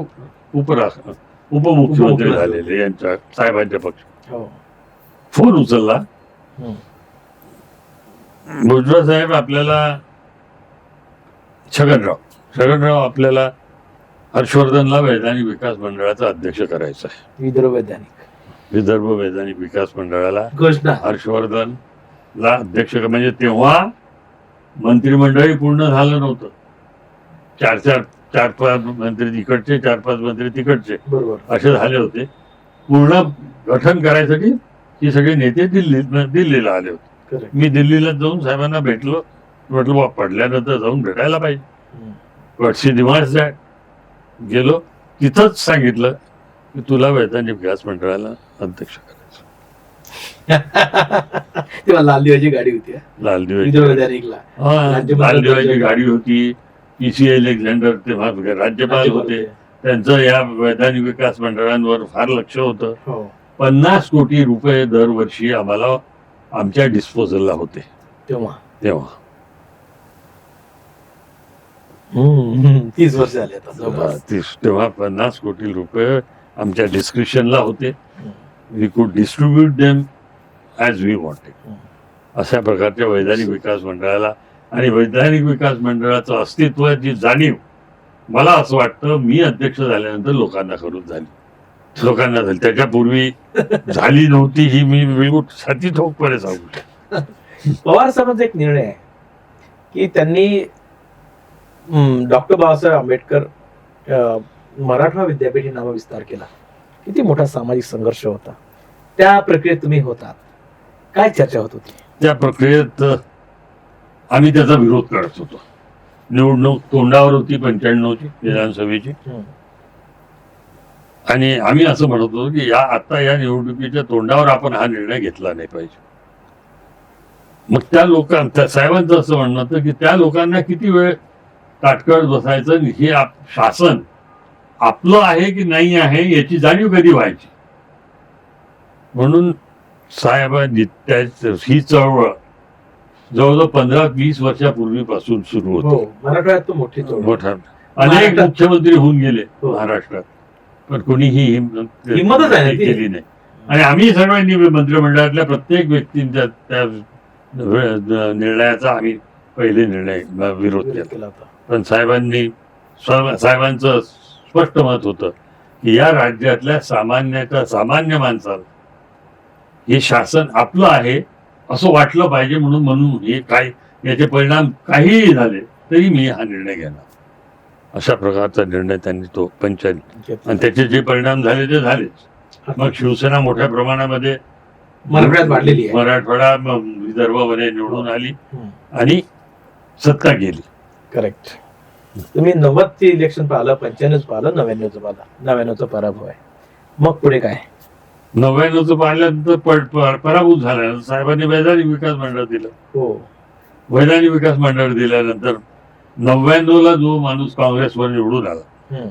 उपमुख्यमंत्री झालेले यांच्या साहेबांच्या पक्ष. फोन उचलला. भुजबळ साहेब आपल्याला, छगनराव आपल्याला हर्षवर्धनला वैधानिक विकास मंडळाचा अध्यक्ष करायचा आहे. विदर्भ वैधानिक विकास मंडळाला घोषणा हर्षवर्धनला अध्यक्ष. म्हणजे तेव्हा मंत्रिमंडळही पूर्ण झालं नव्हतं. 4-5 मंत्री इकडचे, 4-5 मंत्री तिकडचे, बरोबर असे झाले होते. पूर्ण गठन करायसाठी ही सगळे नेते दिल्लीला आले होते. मी दिल्लीला जाऊन साहेबांना भेटलो. म्हटलं बा पडल्यानंतर जाऊन भेटायला पाहिजे. What's demands that. गेलो. तिथंच सांगितलं की तुला वैधानिक विकास मंडळाला अध्यक्ष करायचं. तेव्हा लाल दिवाची गाडी होती. लाल दिवाची गाडी होती. PC अलेक्झांडर तेव्हा राज्यपाल होते. त्यांचं या वैधानिक विकास मंडळांवर फार लक्ष होतं. 50 कोटी रुपये दरवर्षी आम्हाला आमच्या डिस्पोजलला होते तेव्हा. 30 वर्ष झाले. तेव्हा 50 कोटी रुपये आमच्या डिस्क्रिप्शनला होते. We could distribute them as we wanted. अशा प्रकारच्या वैधानिक विकास मंडळाला, आणि वैधानिक विकास मंडळाचं अस्तित्वाची जाणीव मला असं वाटतं मी अध्यक्ष झाल्यानंतर लोकांना झाली. त्याच्यापूर्वी झाली नव्हती ही मी बिलकुल छाती ठोकपणे सांगू. पवार साहेबांचा एक निर्णय आहे की त्यांनी डॉक्टर बाबासाहेब आंबेडकर मराठा विद्यापीठ नामविस्तार केला. किती मोठा सामाजिक संघर्ष होता. त्या प्रक्रियेत तुम्ही होतात. काय चर्चा होत होती त्या प्रक्रियेत? आम्ही त्याचा विरोध करत होतो. निवडणूक तोंडावर होती 95ची विधानसभेची. आणि आम्ही असं म्हणत होतो की आता या निवडणुकीच्या तोंडावर आपण हा निर्णय घेतला नाही पाहिजे. मग त्या लोकांना, साहेबांचं असं म्हणणं होतं की त्या लोकांना किती वेळ ताटकळत बसायचं आणि हे शासन आपलं आहे की नाही आहे याची जाणीव कधी व्हायची. म्हणून साहेबांनी ही चळवळ जवळजवळ 15-20 वर्षापूर्वीपासून सुरू होती. हो, मराठवाड्यात तो मोठी चळवळ. मोठा अनेक महाराष्ट्रात- मुख्यमंत्री होऊन गेले हो. महाराष्ट्रात, पण कोणीही हिंमतच आहे ना ती. केली नाही. आणि आम्ही सर्वांनी मंत्रिमंडळातल्या प्रत्येक व्यक्तींच्या त्या निर्णयाचा आम्ही पहिले निर्णय विरोध केला. केला होता. पण साहेबांचं स्पष्ट मत होतं की या राज्यातल्या सामान्य माणसाला हे शासन आपलं आहे असं वाटलं पाहिजे. म्हणून हे काय याचे परिणाम काहीही झाले तरी मी हा निर्णय घेणार, अशा प्रकारचा निर्णय त्यांनी तो पंचायत, आणि त्याचे जे परिणाम झाले ते झालेच. मग शिवसेना मोठ्या प्रमाणामध्ये मराठवाड्यात वाढलेली आहे. मराठवाडा विदर्भामध्ये निवडून आली हम्म. आणि सत्ता गेली. करेक्ट. तुम्ही 90चे इलेक्शन पाहिलं, 95 पाहिलं, 99चं पाहिलं. 99चा पराभव आहे. मग पुढे काय? 99चं पाहिल्यानंतर पराभूत झाल्यानंतर साहेबांनी वैधानिक विकास मंडळ दिलं. हो, वैधानिक विकास मंडळ दिल्यानंतर 99ला जो माणूस काँग्रेसवर निवडून आला हम्म.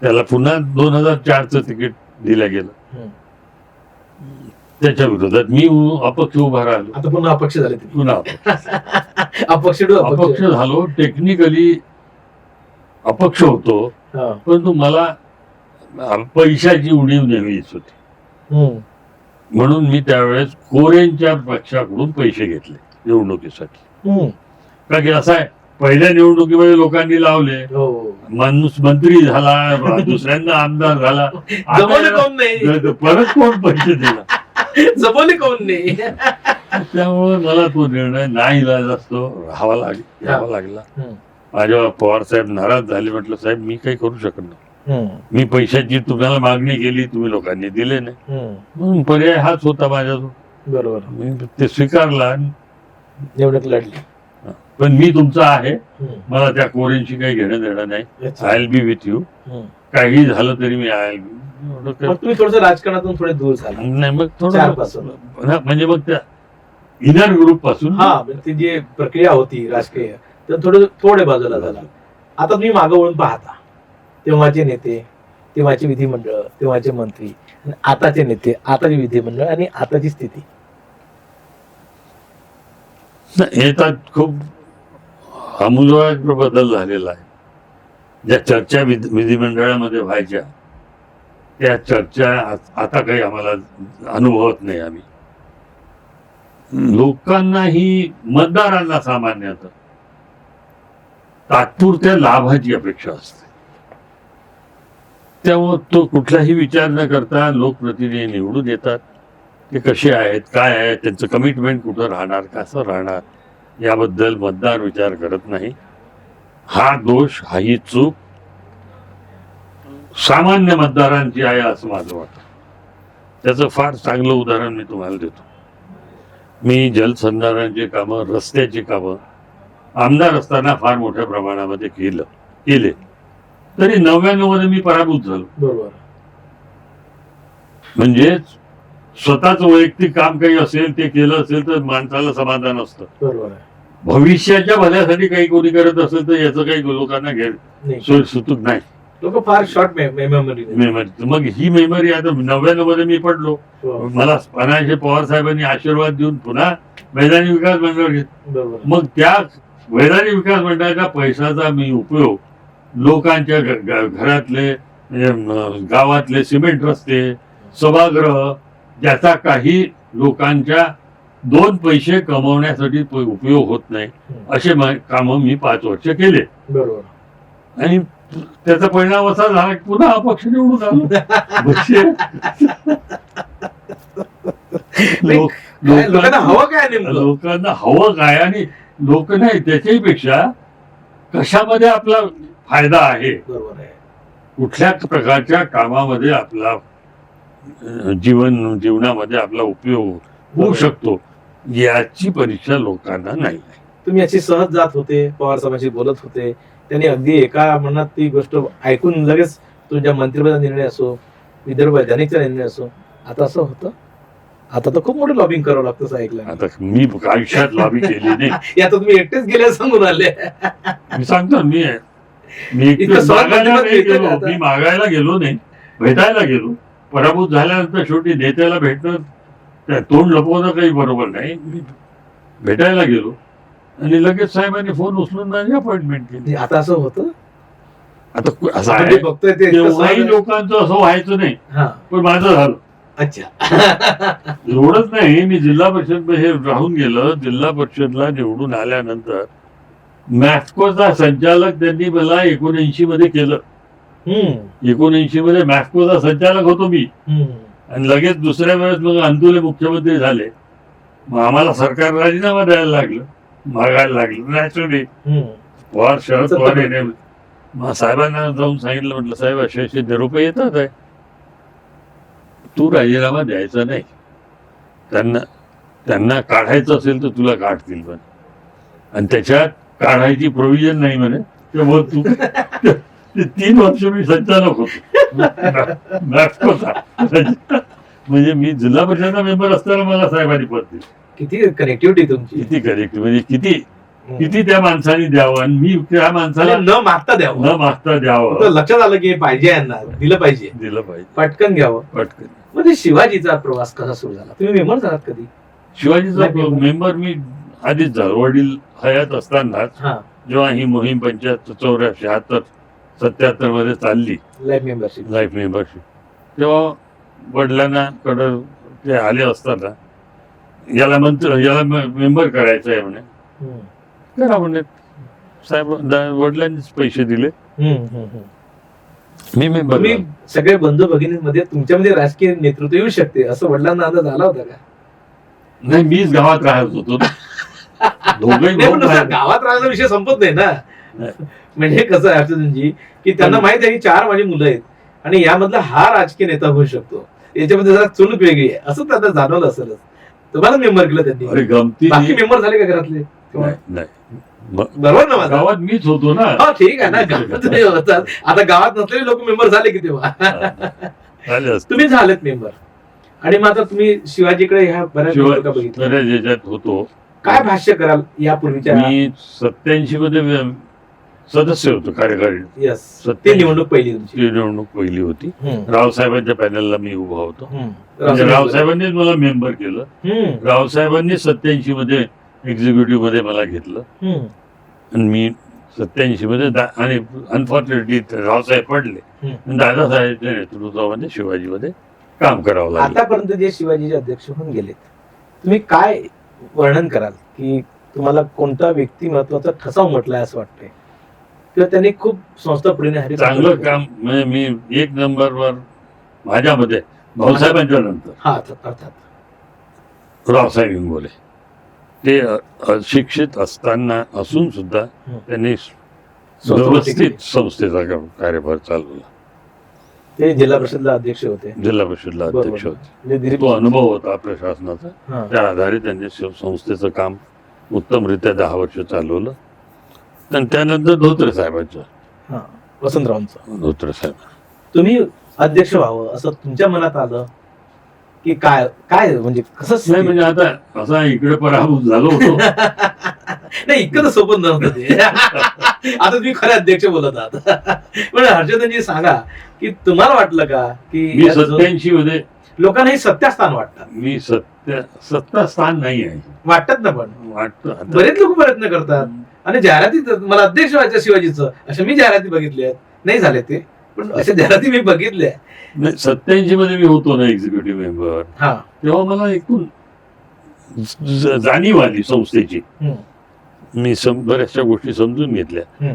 त्याला पुन्हा 2004चं तिकीट दिलं गेलं. हम्म. त्याच्या विरोधात मी अपक्ष उभा राहिलो. आता पुन्हा अपक्ष झाले तुम्ही. पुन्हा अपक्ष अपक्ष झालो. टेक्निकली अपक्ष होतो, हा. परंतु मला पैशाची उणीव नेहमीच होती. हम्म. म्हणून मी त्यावेळेस कोरेंच्या पक्षाकडून पैसे घेतले निवडणुकीसाठी. हम्म. का की असं आहे, पहिल्या निवडणुकीमध्ये लोकांनी लावले, हो. माणूस मंत्री झाला, दुसऱ्यांदा आमदार झाला, जमवले कोण नाही, परत कोण पैसे दिला. जमवले कोण नाही. त्यामुळे मला तो निर्णय नाही इलाज असतो घ्यावा लागला. हम्म. माझ्या पवार साहेब नाराज झाले. म्हटलं साहेब मी काही करू शकत नाही, हम्म. मी पैशाची तुम्हाला मागणी केली, तुम्ही लोकांनी दिले नाही, हम्म. म्हणून पर्याय हाच होता माझ्याजवळ. बरोबर. मी ते स्वीकारला. आणि निवडणूक लढली. पण मी तुमचा आहे, हम्म. मला त्या कोरेंशी काही घेणं देणं नाही. अच्छा. I L B with you. हम्म. काही झालं तरी मी आय एल बी. मग तुम्ही थोडस राजकारणातून थोडे दूर झाला. नाही मग थोडं चारपासून. म्हणजे मग त्या इनर ग्रुप पासून हा, म्हणजे ती जी प्रक्रिया होती राजकीय, तर थोडे बाजूला झाला. आता तुम्ही मागं वळून पाहता, तेव्हाचे नेते, तेव्हाचे विधिमंडळ, तेव्हाचे मंत्री, आणि आताचे नेते, आताचे विधिमंडळ आणि आताची स्थिती. हे तर खूप आमूलाग्र बदल झालेला आहे. ज्या चर्चा विधिमंडळामध्ये व्हायच्या त्या चर्चा आता काही आम्हाला अनुभवत नाही. आम्ही लोकांनाही, मतदारांना सामान्यतः तात्पुरत्या लाभाची अपेक्षा असते. त्यामुळे तो कुठलाही विचार न करता लोकप्रतिनिधी निवडून येतात. ते कसे आहेत, काय आहे, त्यांचं कमिटमेंट कुठं राहणार, कसं राहणार, याबद्दल मतदार विचार करत नाही. हा दोष, ही चूक सामान्य मतदारांची आहे असं माझं वाटतं. त्याचं फार चांगलं उदाहरण मी तुम्हाला देतो. मी जलसंधारणाची कामं, रस्त्याची कामं आमदार असताना फार मोठ्या प्रमाणामध्ये केले, तरी 99 मध्ये मी पराभूत झालो. बरोबर. म्हणजे स्वतःच वैयक्तिक काम काही असेल ते केलं असेल तर माणसाला समाधान असतं. बरोबर आहे. भविष्याच्या भल्यासाठी काही कोणी करत असेल तर याचं काही लोकांना नाही. सोय सुतूक नाही. लोक फार शॉर्ट मेमरी. मेमरी. मग ही मेमरी आता 99 मध्ये मी पडलो. मला अनायसे पवार साहेबांनी आशीर्वाद देऊन पुन्हा वैधानिक विकास मंडळ घेतलं. बरोबर. मग त्या वैधानिक विकास मंडळाच्या पैशाचा मी उपयोग लोकांच्या घरातले, गावातले सिमेंट रस्ते, सभागृह, ज्याचा काही लोकांच्या 2 पैसे कमवण्यासाठी उपयोग होत नाही, असे कामं मी 5 वर्ष केले. बरोबर. आणि त्याचा परिणाम असा झाला की पुन्हा अपक्ष निवडून आलो. लोकांना हवं काय नेमकं? लोकांना हवं काय, आणि लोक नाही, त्याच्याही पेक्षा कशामध्ये आपला फायदा आहे, बरोबर आहे, कुठल्या प्रकारच्या कामामध्ये आपला जीवनामध्ये आपला उपयोग होऊ शकतो, याची परीक्षा लोकांना नाही. तुम्ही अशी सहज जात होते, पवार साहेबांशी बोलत होते, त्यांनी अगदी एका मनात ती गोष्ट ऐकून लगेच तुमच्या मंत्रिपदाचा निर्णय असो, विदर्भ वैधानिकचा निर्णय असो, आता असं होतं? आता तर खूप मोठं लॉबिंग करावं लागतं असं ऐकलं मी. आता मी आयुष्यात लॉबी केली नाही. यात तुम्ही एकटेच गेले सांगून आले. मी सांगतो मी इतकं एकटं सहज मागायला प्रतिमत नाही मिळतं का गेलो. आता? मी मागायला गेलो नाही, भेटायला गेलो. पराभूत झाल्यानंतर शेवटी नेत्याला भेटणं, त्या तोंड लपवणं काही बरोबर नाही. मी भेटायला गेलो आणि लगेच साहेबांनी फोन उचलून माझी अपॉइंटमेंट केली. म्हणजे आता असं होतं आता असं आपण आहे, जे बघतोय ते इतकं तेव्हाही सहज- लोकांचं असं व्हायचं नाही, हा, पण माझं झालं. अच्छा. एवढंच नाही, मी जिल्हा परिषद हे राहून गेलं. जिल्हा परिषदला निवडून आल्यानंतर मॅस्कोचा संचालक त्यांनी मला 89 मध्ये केलं. 89 मध्ये मॅस्कोचा संचालक होतो मी. आणि लगेच दुसऱ्या वेळेस मग अंतुले मुख्यमंत्री झाले. मग आम्हाला सरकार राजीनामा द्यायला लागलं, मागायला लागलं नॅचरली. पवार शरद पवार येणे, मग साहेबांना जाऊन सांगितलं, म्हटलं साहेब असे असे निरोप येतात आहे, तू राजीनामा द्यायचा नाही. त्यांना काढायचं असेल तर तुला काढतील पण, आणि त्याच्यात काढायची प्रोव्हिजन नाही म्हणे. त्यामुळे तू ते 3 वर्ष मी संचालक होतो मॅस्कोचा. म्हणजे मी जिल्हा परिषदचा मेंबर असताना मला साहेबांनी पद दिलं. किती कनेक्टिव्हिटी तुमची. किती करेक्ट, म्हणजे किती त्या माणसाने द्यावं, आणि मी त्या माणसाला न मागता द्यावं. न मागता द्यावं. फक्त लक्षात आलं की हे पाहिजे यांना, दिलं पाहिजे, दिलं पाहिजे पटकन घ्यावं. पटकन. म्हणजे शिवाजीचा प्रवास कसा सुरू झाला, तुम्ही मेंबर झालात कधी? शिवाजीचा नाही, मेंबर मी आधीच झालो. वडील हयात असतानाच, हा, जेव्हा ही मोहीम 85, 76, 77 मध्ये चालली, लाईफ मेंबरशिप. लाईफ मेंबरशिप, तेव्हा वडिलांना कडं ते आले असताना याला मेंबर करायचं आहे म्हणे. करा म्हणे साहेब. वडिलांनीच पैसे दिले, मी मेंबर. तुम्ही सगळे बंधू भगिनींमध्ये तुमच्यामध्ये राजकीय नेतृत्व येऊ शकते असं वडिलांना अंदाज आला होता का? नाही, मीच गावात राहत होतो ना. दोघंही नाही, पण भाऊ तसं गावात राहण्याचा विषय संपत नाही ना. नाही. म्हणजे कसं आहे अर्जुनजी, की त्यांना माहित आहे की 4 माझी मुलं आहेत आणि यामधला हा राजकीय नेता होऊ शकतो, याच्यामध्ये जरा चुणूक वेगळी आहे असं त्यांना जाणवलं असेलच. तुम्हाला मेंबर केलं त्यांनी. अरे गमती बाकी मेंबर झाले का घरातले तेव्हा? नाही. बरोबर ना माझा? गावात मीच होतो ना. हो ठीक आहे ना, गावात तुम्ही होतात. आता गावात नसलेले लोक मेंबर झाले की तेव्हा? झाले असते. तुम्ही झालेत मेंबर. आणि मग आता तुम्ही शिवाजीकडे ह्या बऱ्याच निवडणुका बघितल्या. बऱ्याच याच्यात होतो. काय भाष्य कराल यापूर्वीच्या? मी 87 मध्ये सदस्य होतो कार्यकारी. यस, ते निवडणूक पहिली तुमची. ती निवडणूक पहिली होती. रावसाहेबांच्या पॅनलला मी उभा होतो. म्हणजे रावसाहेब. रावसाहेबांनीच मला मेंबर केलं. रावसाहेबांनी 87 मध्ये एक्झिक्युटिव्ह मध्ये मला घेतलं, आणि मी 87 मध्ये आणि अनफॉर्च्युनेटली रावसाहेब पडले, आणि दादासाहेबांच्या नेतृत्वामध्ये शिवाजीमध्ये काम करावं लागलं. आतापर्यंत जे शिवाजीचे अध्यक्ष होऊन गेलेत, तुम्ही काय वर्णन कराल की तुम्हाला कोणता व्यक्ती महत्वाचा ठसा उमटलाय असं वाटतंय, किंवा त्यांनी खूप संस्था पुढे चांगलं काम, म्हणजे मी 1 नंबरवर माझ्यामध्ये भाऊसाहेबांच्या नंतर हा अर्थात रावसाहेब इंगोले. ते अशिक्षित असताना असून सुद्धा त्यांनी व्यवस्थित संस्थेचा कार्यभार चालवला. ते जिल्हा परिषदला अध्यक्ष होते. जिल्हा परिषदला अध्यक्ष होते. म्हणजे तो अनुभव होता आपल्या शासनाचा. त्या आधारे त्यांनी संस्थेचं काम उत्तमरित्या 10 वर्ष चालवलं. आणि त्यानंतर धोत्रे साहेबांचं, वसंतरावांचं. धोत्रे साहेब, तुम्ही अध्यक्ष व्हावं असं तुमच्या मनात आलं की काय काय म्हणजे कसं? नाही, म्हणजे आता असा इकडे पराभूत झालो होतो. नाही, इतकं तर सोपं नव्हतं ते. आता तुम्ही खरे अध्यक्ष बोलत आहात. पण हर्षवर्धनजी सांगा की तुम्हाला वाटलं का की मी 87 मध्ये, लोकांना हे सत्यास्थान वाटतात? मी सत्ता स्थान नाही आहे वाटतात ना, पण वाटतं. बरेच लोक प्रयत्न करतात आणि जाहिराती, मला अध्यक्ष व्हायचं शिवाजीचं अशा मी जाहिराती बघितल्या आहेत. नाही झाले ते, पण अशा जाहिराती मी बघितल्या. नाही, 87 मध्ये मी होतो ना एक्झिक्युटिव्ह मेंबर, हा, तेव्हा मला एकूण जाणीव आली संस्थेची. मी बऱ्याचशा गोष्टी समजून घेतल्या,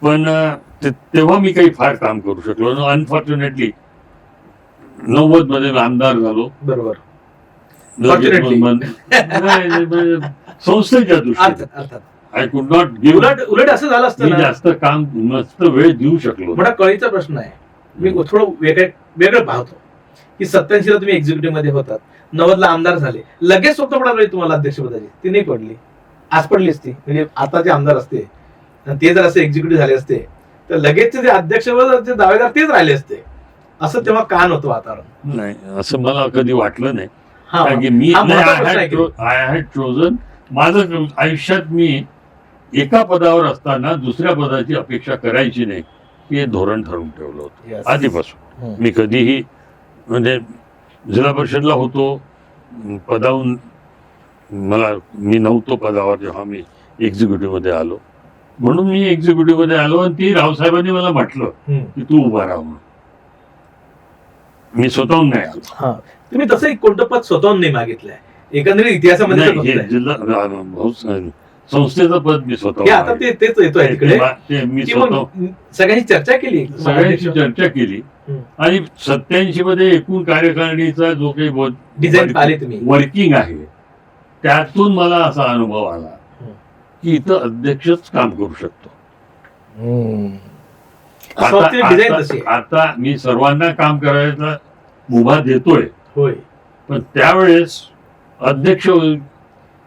पण तेव्हा मी काही फार काम करू शकलो. अनफॉर्च्युनेटली 90 मध्ये आमदार झालो. बरोबर. संस्थेच्या दृष्टीने अर्थात आय कुड नॉट गिव्ह. उलट असं झालं असतं मी ना, जास्त काम, मस्त वेळ देऊ शकलो. मोठा कळीचा प्रश्न आहे. मी थोडं वेगळं पाहतो की 87 ला तुम्ही एक्झिक्युटिव्ह मध्ये होतात, 90 ला आमदार झाले, लगेच स्वप्न पडायला तुम्हाला अध्यक्षपदाची? ती नाही पडली. आज पडली असती, म्हणजे आता जे आमदार असते ते जर असे एक्झिक्युटिव्ह झाले असते तर लगेच ते अध्यक्षपदाचे दावेदार तेच राहिले असते. असं तेव्हा का नव्हतं वातावरण? नाही, असं मला कधी वाटलं नाही. हा, कारण की मी हा मोठा प्रश्न आहे की. I had chosen. माझं आयुष्यात मी एका पदावर असताना दुसऱ्या पदाची अपेक्षा करायची नाही हे धोरण ठरवून ठेवलं होतं Yes. आधीपासून. हम्म. मी कधीही म्हणजे जिल्हा परिषदला होतो, पदावून मी नव्हतो पदावर जेव्हा मी एक्झिक्युटिव्ह मध्ये आलो, म्हणून मी एक्झिक्युटिव्ह मध्ये आलो आणि ती रावसाहेबांनी मला म्हटलं हम्म. की तू उभा राहा म्हणून. मी स्वतःहून नाही आलो. हा, तुम्ही तसं एक कोणतं पद स्वतःहून नाही मागितलंय, एकंदरीत इतिहासामध्ये तर नाही, हे बघताय. जिल्हा संस्थेचं पद मी स्वतः हे आता तेच येतोय तिकडे मी की मग स्वतः सगळ्यांची चर्चा केली सगळ्यांची चर्चा केली. हम्म. आणि 87 मध्ये एकूण कार्यकारिणीचा जो काही डिझाईन पाहिले तुम्ही. वर्किंग आहे त्यातून मला असा अनुभव आला हम्म. की इथं अध्यक्षच काम करू शकतो. संस्थेची डिझाईन तशी आहे. आता मी सर्वांना काम करायचा मुभा देतोय, होय, पण त्यावेळेस अध्यक्ष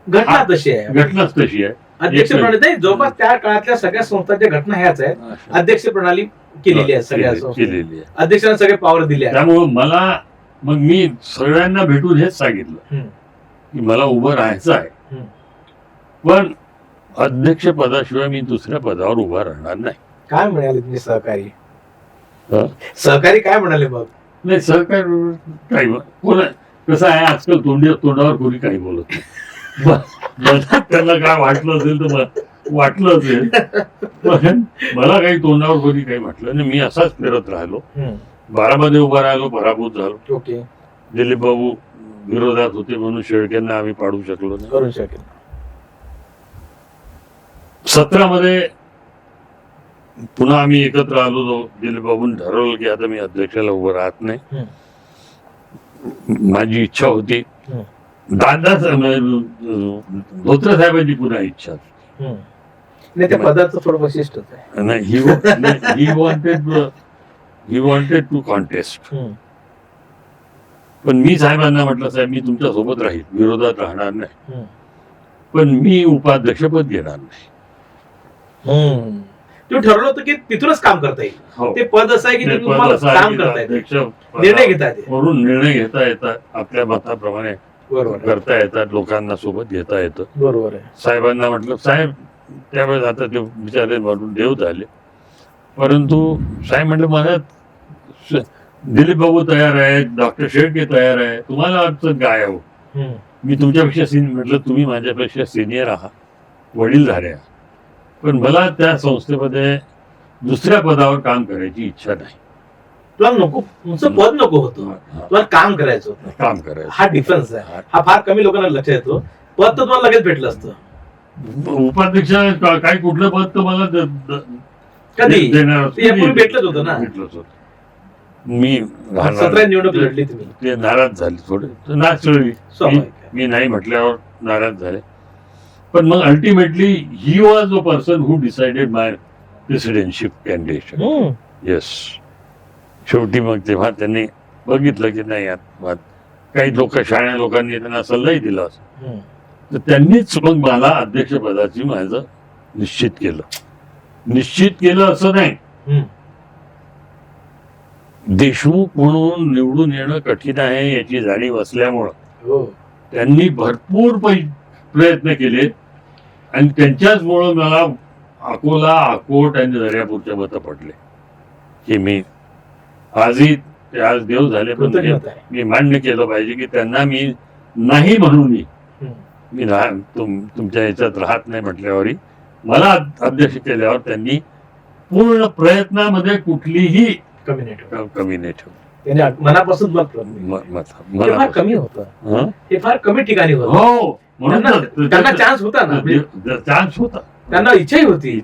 घटना तशी आहे. घटनाच तशी आहे. अध्यक्ष प्रणाली नाही, जवळपास त्या काळातल्या सगळ्या संस्थांच्या घटना ह्याच आहेत. अध्यक्ष प्रणाली केलेली आहे सगळ्या संस्थांनी. केलेली आहे. अध्यक्षांना सगळे पॉवर दिले आहे. त्यामुळं मग मी सगळ्यांना भेटून हेच सांगितलं हम्म. की मला उभं राहायचं आहे, हम्म. पण अध्यक्ष पदाशिवाय मी दुसऱ्या पदावर उभा राहणार नाही. काय म्हणाले तुम्ही सहकारी? हं? सहकारी काय म्हणाले मग? नाही सहकार काही कसं आहे, आजकाल तोंडावर कोणी काही बोलत नाही. मला त्यांना काय वाटलं असेल तर वाटलं असेल, पण मला काही तोंडावर कोणी काही म्हटलं नाही. मी असाच फिरत राहिलो, बारामध्ये उभा राहिलो, पराभूत झालो. ओके, दिलीप बाबू विरोधात होते म्हणून शेळकेंना आम्ही पाडू शकलो नाही. करू शकेल. 17 मध्ये पुन्हा आम्ही एकत्र आलो. दिलीप बाबून ठरवलं की आता मी अध्यक्षाला उभं राहत नाही. माझी इच्छा होती, दादा धोत्रे साहेबांची पुन्हा इच्छा. नाही, त्या पदाचं थोडं वैशिष्ट्य आहे. नाही, ही वॉन्टेड टू कॉन्टेस्ट. पण मी साहेबांना म्हटलं, साहेब मी तुमच्या सोबत राहील, विरोधात राहणार नाही, पण मी उपाध्यक्षपद घेणार नाही. तुम्ही ठरवलं होतं की तिथूनच काम करता येईल. हो. ते पद असं आहे की ते तिथून पद तुम्हाला असं आहे काम की करता येईल, अध्यक्ष निर्णय घेता येते. वरून निर्णय घेता येतात, आपल्या मताप्रमाणे बरोबर आहे. करता येतात, लोकांना सोबत घेता येतं. बरोबर आहे. साहेबांना म्हटलं, साहेब त्यावेळेस आता ते बिचारे म्हणून देव झाले, परंतु साहेब म्हटलं मला दिलीप बाबू तयार आहेत, डॉक्टर शेळके तयार आहे, तुम्हाला अडचण काय आहे? मी तुमच्यापेक्षा म्हटलं तुम्ही माझ्यापेक्षा सिनियर आहात, वडीलधारे आहात, पण मला त्या संस्थेमध्ये दुसऱ्या पदावर काम करायची इच्छा नाही. तुला नको, तुमचं पद नको होतं, तुला काम करायचं होतं. काम करायचं. हा डिफरन्स आहे. हा फार कमी लोकांना लक्षात येतो. पद तर तुम्हाला लगेच भेटलं असतं. उपाध्यक्ष काय कुठलं पद तर मला कधी देणार ते यापूर्वी भेटलंच होतं ना. भेटलंच होतं. मी 17 निवडणूक लढली तुम्ही. ते नाराज झाले, थोडे नाचळली. स्वाभाविक आहे. मी नाही म्हटल्यावर नाराज झाले. पण मग ultimately he was a person who decided my presidentship candidate. Yes. शेवटी मग तेव्हा त्यांनी बघितलं की नाही, काही लोक शाळा लोकांनी त्यांना सल्लाही दिला असं, तर त्यांनीच मग मला अध्यक्षपदाची माझं निश्चित केलं असं नाही. देशमुख म्हणून निवडून येणं कठीण आहे याची जाणीव असल्यामुळं त्यांनी भरपूर प्रयत्न केले आणि त्यांच्याचमुळं मला अकोला, अकोट आणि दर्यापूरच्या मतं पडले. की मी आजही ते आज देव झाले, पण मी मान्य केलं पाहिजे की त्यांना मी नाही म्हणून मी तुमच्या याच्यात राहत नाही म्हटल्यावरही मला अध्यक्ष केल्यावर त्यांनी पूर्ण प्रयत्नामध्ये कुठलीही कमी नाही ठेवली. मनापासून मत कमी होतं, हे फार कमी ठिकाणी होतं. हो, म्हणून त्यांना चान्स होता ना, चान्स होता, त्यांना इच्छाही होती.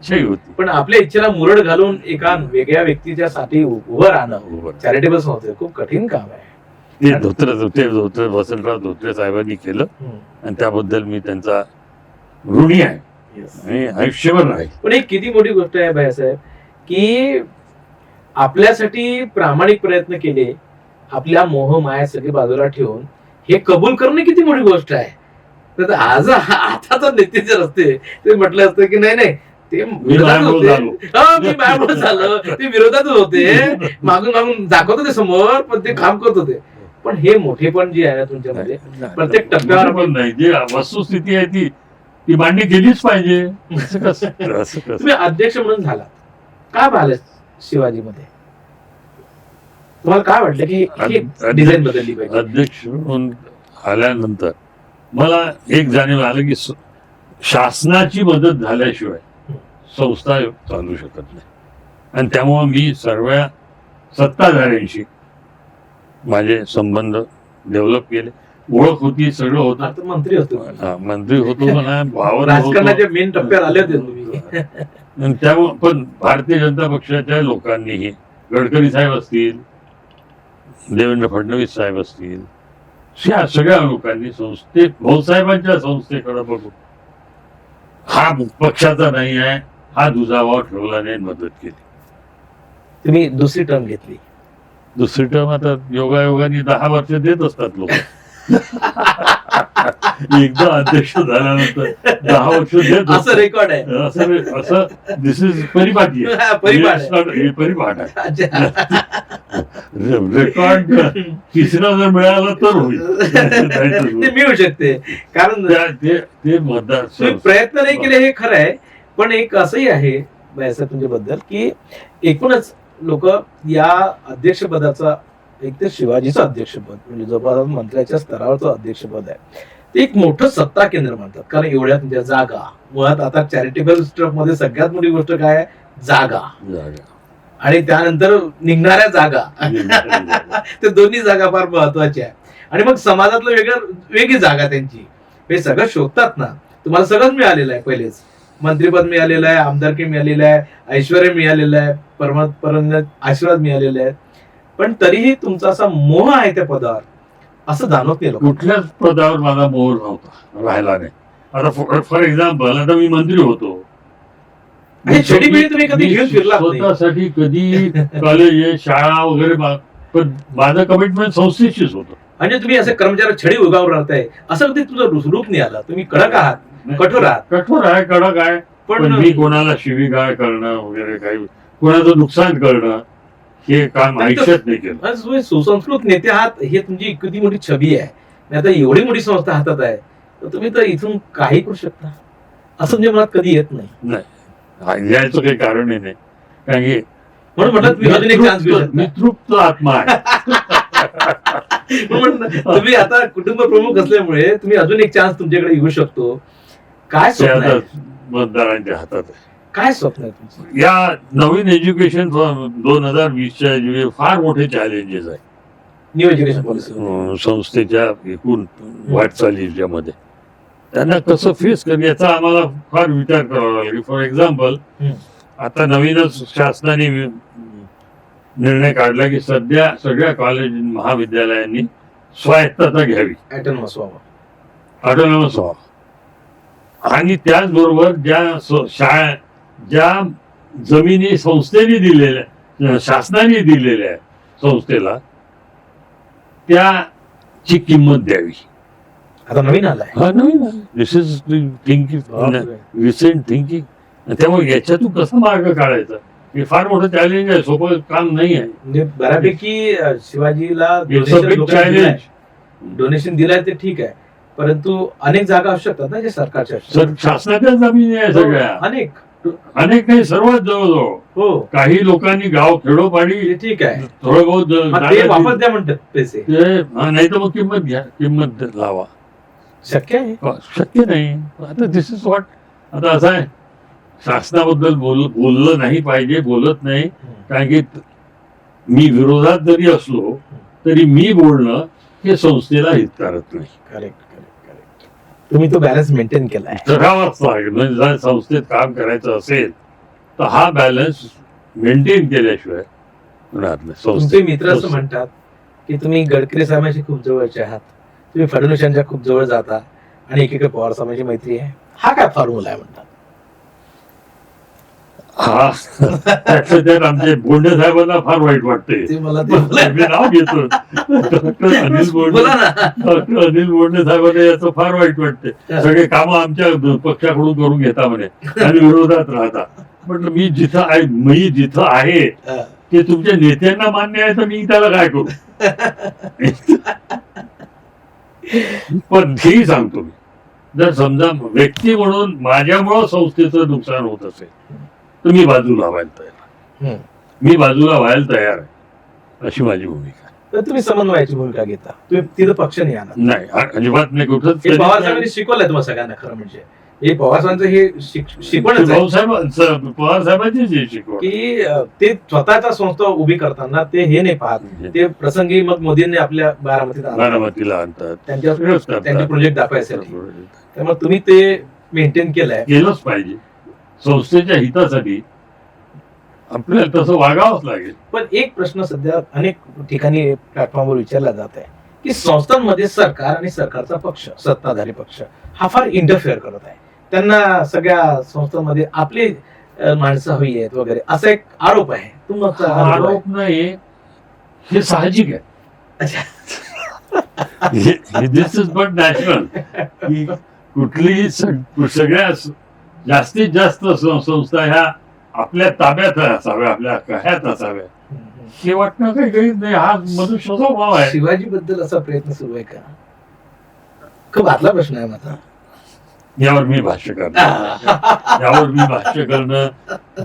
पण आपल्या इच्छेला मुरड घालून एका वेगळ्या व्यक्तीच्या साठी उभं राहणं चॅरिटेबल संस्थे खूप कठीण काम आहे. ते धोत्रे वसंतराव धोत्रे साहेबांनी केलं आणि त्याबद्दल मी त्यांचा ऋणी आहे आणि आयुष्यभर राहील. पण एक किती मोठी गोष्ट आहे भाईसाहेब की आपल्यासाठी प्रामाणिक प्रयत्न केले, आपल्या मोह माया सगळी बाजूला ठेवून हे कबूल करणं किती मोठी गोष्ट आहे. तर आज आताचा नेतेचे रस्ते ते म्हटलं असतं की नाही ते विरोधात होते, मी मायामुळे झालं, ते विरोधातच होते, मागून दाखवत होते समोर, पण ते काम करत होते. पण हे मोठेपण जे आहे ना तुमच्यामध्ये प्रत्येक टप्प्यावर पण नाही, जी वस्तुस्थिती आहे ती मांडणी केलीच पाहिजे. असं कसं तुम्ही अध्यक्ष म्हणून झालात, काय पाहिलं शिवाजीमध्ये? तुम्हाला काय वाटलं की ही डिझाईन बदलली पाहिजे? अध्यक्ष म्हणून आल्यानंतर मला एक जाणीव आलं की शासनाची मदत झाल्याशिवाय संस्था चालू शकत नाही. आणि त्यामुळं मी सर्व सत्ताधाऱ्यांशी माझे संबंध डेव्हलप केले. ओळख होती, सगळं होतं. आता मंत्री होतो, मंत्री होतो ना, भावर राजकारणाच्या मेन टप्प्यावर आले होते तुम्ही. आणि त्यामुळे पण भारतीय जनता पक्षाच्या लोकांनीही, गडकरी साहेब असतील, देवेंद्र फडणवीस साहेब असतील, या सगळ्या लोकांनी भाऊसाहेबांच्या संस्थेकडे बघून हा पक्षाचा नाही आहे, हा दुजाभाव ठेवला नाही, मदत केली. तुम्ही दुसरी टर्म घेतली. दुसरी टर्म आता योगायोगाने 10 वर्ष देत असतात लोक. एकदा अध्यक्ष झाल्यानंतर 10 वर्ष देत असं रेकॉर्ड आहे. असं दिस इज परिपाटी आहे. हे परिपाठ आहे. अच्छा. रेकॉर्ड तिसरा जर मिळाला तर होईल. ते मिळू शकते, कारण ते मतदार तुम्ही प्रयत्न नाही केले हे खरं आहे. पण एक असंही आहे तुमच्याबद्दल की एकूणच लोक या अध्यक्षपदाचा, एक तर शिवाजीचं अध्यक्षपद म्हणजे जवळपास मंत्र्याच्या स्तरावरचं अध्यक्षपद आहे, ते एक मोठं सत्ता केंद्र म्हणतात. कारण एवढ्या तुमच्या जागा, मुळात आता चॅरिटेबल स्टफ मध्ये सगळ्यात मोठी गोष्ट काय आहे? जागा. आणि त्यानंतर निघणाऱ्या जागा. ते दोन्ही जागा फार महत्वाच्या आहे. आणि मग समाजातलं वेगळी जागा त्यांची, हे सगळं शोधतात ना. तुम्हाला सगळंच मिळालेलं आहे. पहिलेच मंत्रीपद मिळालेलं आहे, आमदारकी मिळालेलं आहे, ऐश्वर्य मिळालेलं आहे, परमनंत आशीर्वाद मिळालेले आहेत. पण तरीही तुमचा असा मोह आहे त्या पदावर असं जाणवत नाही. कुठल्याच पदावर माझा मोह नव्हता, राहिला नाही. आता फॉर एक्झाम्पल, आता मी मंत्री होतो, तुम्ही कधी घेऊन फिरला स्वतःसाठी कधी कॉलेज, शाळा वगैरे, पण माझं कमिटमेंट संस्थेशीच होतं. म्हणजे तुम्ही असं कर्मचारी छडी उगावर राहताय असं कधी तुझं रूप नाही आलं? तुम्ही कडक आहात, कठोर आहात. कठोर आहे, कडक आहे, पण मी कोणाला शिवीगाळ करणं वगैरे काही, कोणाचं नुकसान करणं हे काम आयुष्यात नाही केलं. तुम्ही सुसंस्कृत नेते आहात, हे तुमची किती मोठी छबी आहे. आता एवढी मोठी संस्था हातात आहे, तर तुम्ही तर इथून काही करू शकता असं म्हणजे मनात कधी येत नाही. यायचं काही कारणही नाही. कारण की म्हणून म्हटलं तुम्ही अजून एक चान्स घेऊ शकता. मी तृप्त आत्मा आहे. तुम्ही आता कुटुंब प्रमुख असल्यामुळे तुम्ही अजून एक चान्स तुमच्याकडे येऊ शकतो. काय स्वप्न आहे? मतदारांच्या हातात आहे. काय स्वप्न आहे तुमचं? या नवीन एज्युकेशन 2020च्या फार मोठे चॅलेंजेस आहे न्यू एज्युकेशन पॉलिसी संस्थेच्या एकूण वाटचालीच्या मध्ये. त्यांना कसं फेस कर याचा आम्हाला फार विचार करावा लागेल. फॉर एक्झाम्पल, आता नवीनच शासनाने निर्णय काढला की सध्या सगळ्या कॉलेज महाविद्यालयांनी स्वायत्तता घ्यावी, ऑटोनॉमस व्हावं. ऑटोनॉमस व्हावं. आणि त्याचबरोबर ज्या जमिनी संस्थेने दिलेल्या, शासनाने दिलेल्या संस्थेला, त्याची किंमत द्यावी. आता नवीन आलाय. हा, नवीन आहे. दिस इज थिंकिंग, रिसेंट थिंकिंग. त्यामुळे याच्यातून कसा मार्ग काढायचा हे फार मोठं चॅलेंज आहे, सोपं काम नाही आहे. म्हणजे बऱ्यापैकी शिवाजीला डोनेशन दिलाय ते ठीक आहे, परंतु अनेक जागा असू शकतात ना जे सरकारच्या, शासनाच्या जमिनी आहे सगळ्या. अनेक नाही, सर्वात जवळजवळ. हो, काही लोकांनी गाव खेडोपाडी ठीक आहे, थोडं बहुत वापस द्या म्हणतात पैसे, नाही तर मग किंमत घ्या, किंमत लावा. शक्य आहे? शक्य नाही. आता दिस इज व्हॉट. आता असं आहे, शासनाबद्दल बोललं नाही पाहिजे, बोलत नाही. कारण की मी विरोधात जरी असलो तरी मी बोलणं हे संस्थेला हितकारक नाही. करेक्ट. तुम्ही तो बॅलन्स मेंटेन केलाय. करावाच लागेल. म्हणजे जर संस्थेत काम करायचं असेल तर हा बॅलन्स मेंटेन केल्याशिवाय होणार नाही. तुमचे मित्र असं म्हणतात की तुम्ही गडकरी साहेबांशी खूप जवळचे आहात, तुम्ही फडणवीसांच्या खूप जवळ जाता आणि एकीकडे पवार साहेबांची मैत्री आहे. हा काय फॉर्म्युला आहे म्हणतात? हा, त्यात आमचे बोंडे साहेबांना फार वाईट वाटते. मी नाव घेतो. डॉक्टर अनिल बोंडे साहेबांना याचं फार वाईट वाटते. सगळे कामं आमच्या पक्षाकडून करून घेता म्हणे आणि विरोधात राहता. म्हटलं मी जिथं आहे ते तुमच्या नेत्यांना मान्य आहे तर मी त्याला काय करू. पण हेही सांगतो मी, जर समजा व्यक्ती म्हणून माझ्यामुळं संस्थेचं नुकसान होत असेल तर मी बाजूला व्हायला तयार आहे. मी बाजूला व्हायला तयार आहे, अशी माझी भूमिका आहे. तर तुम्ही समन्वयाची भूमिका घेता, तुम्ही तिथं पक्ष नाही आणत. नाही, अजिबात नाही. कुठं हे पवार साहेबांनी शिकवलंय तुम्हाला सगळ्यांना, खरं म्हणजे हे पवार साहेबांचं हे शिकवणच आहे पवार साहेबांची जे शिकवण की ते स्वतःच्या संस्था उभी करताना ते हे नाही पाहत, ते प्रसंगी मग मोदींनी आपल्या बारामतीला आणतात, त्यांचे प्रोजेक्ट दाखवायसाठी. त्यामुळे तुम्ही ते मेंटेन केलंय. केलंच पाहिजे. संस्थेच्या हितासाठी आपल्याला तसं वागावंच लागेल. पण एक प्रश्न सध्या अनेक ठिकाणी प्लॅटफॉर्मवर विचारला जात आहे की संस्थांमध्ये सरकार आणि सरकारचा पक्ष, सत्ताधारी पक्ष हा फार इंटरफेअर करत आहे. त्यांना सगळ्या संस्थांमध्ये आपली माणसं हवी आहेत वगैरे, असा एक आरोप आहे. तुमचा आरोप नाही, हे साहजिक आहे. दिस इज बट नॅचरल की कुठलीही सगळ्या जास्तीत जास्त संस्था ह्या आपल्या ताब्यात असाव्या, आपल्या कह्यात असाव्या, हे वाटणं काही गरज नाही. हा मनुष्य स्वभाव आहे. शिवाजी बद्दल असा प्रयत्न सुरू आहे का? खूप आतला प्रश्न आहे माझा. यावर मी भाष्य करणं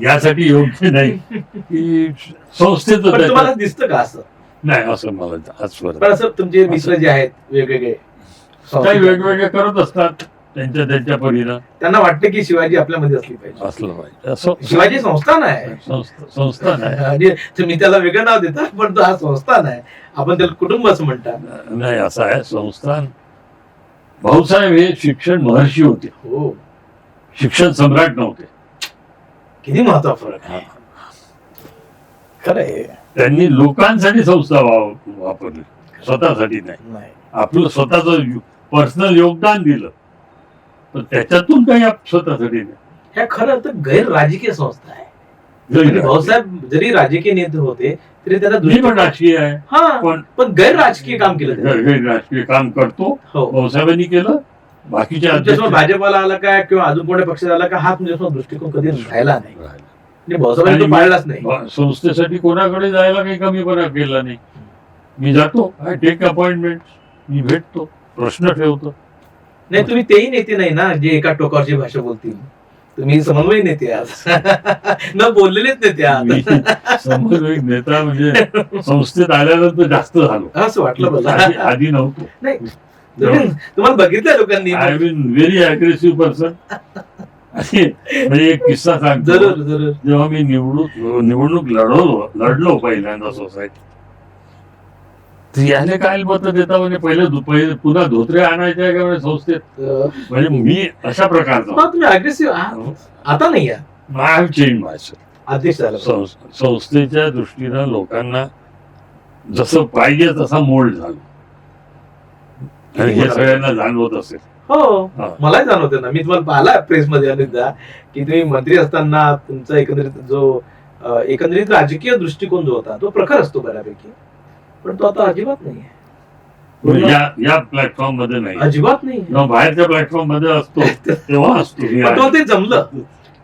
यासाठी योग्य नाही की संस्थेचं. तुम्हाला दिसतं का असं? नाही, असं मला आजपर्यंत. पण असं तुमचे मित्र जे आहेत वेगवेगळे, काही वेगवेगळे करत असतात त्यांच्या परीनं. त्यांना वाटतं की शिवाजी आपल्यामध्ये असली पाहिजे, असलं पाहिजे. शिवाजी संस्थान आहे. संस्थान आहे, म्हणजे तुम्ही त्याला वेगळं नाव देता, पण तो हा संस्थान आहे. आपण त्याला कुटुंब असं म्हणतात. नाही, असं आहे संस्थान. भाऊसाहेब हे शिक्षण महर्षी होते, हो, शिक्षण सम्राट नव्हते. किती महत्वाचा फरक आहे. खरंय. त्यांनी लोकांसाठी संस्था वापरली, स्वतःसाठी नाही. आपलं स्वतःच पर्सनल योगदान दिलं, पण त्याच्यातून काही स्वतःसाठी नाही. ह्या खरं तर गैर राजकीय संस्था आहे. भाऊसाहेब जरी राजकीय नेते होते तरी त्यांना मी पण राजकीय आहे. हा, पण गैर राजकीय काम केलं. गैर राजकीय काम करतो. भाऊसाहेबांनी केलं. बाकीच्या भाजपाला आला काय किंवा अजून कोणत्या पक्षात आला का, हा तुमच्यासमोर दृष्टिकोन कधी राहिला नाही. भाऊसाहेबांनी तो पाळलाच नाही. संस्थेसाठी कोणाकडे जायला काही कमीपणा केला नाही. मी जातो, आय टेक अपॉइंटमेंट, मी भेटतो, प्रश्न ठेवतो. नाही, तुम्ही तेही नेते नाही ना जे एका टोकावरची भाषा बोलतील. तुम्ही समन्वय नेते आज, न बोललेलेच नेते आज. समन्वयक नेता म्हणजे संस्थेत आल्यानंतर जास्त झालो असं वाटलं मला. आधी नव्हतो. नाही, तुम्हाला बघितलं लोकांनी. I been very aggressive person. म्हणजे एक किस्सा सांगतो. जरूर जरूर. जेव्हा मी निवडणूक लढलो पहिल्यांदा सोसायटी, याने काय मत देता म्हणजे पहिले पुन्हा धोत्रे आणायचे का म्हणजे संस्थेत. म्हणजे मी अशा प्रकारचा. तुम्ही अग्रेसिव्ह आता नाही आय हॅव चेंज मायसेल्फ. अध्यक्ष झाला. संस्थेच्या दृष्टीनं लोकांना जसं पाहिजे तसा मोल्ड झाला, आणि हे सगळ्यांना जाणवत असेल. हो, मलाही जाणवते ना. मी तुम्हाला पाहिला प्रेसमध्ये अनेकदा की तुम्ही मंत्री असताना तुमचा एकंदरीत राजकीय दृष्टिकोन जो होता तो प्रखर असतो बऱ्यापैकी, पण तो आता अजिबात नाही. या प्लॅटफॉर्म मध्ये नाही, अजिबात नाही. बाहेरच्या प्लॅटफॉर्म मध्ये असतो तेव्हा असतो. ते जमलं,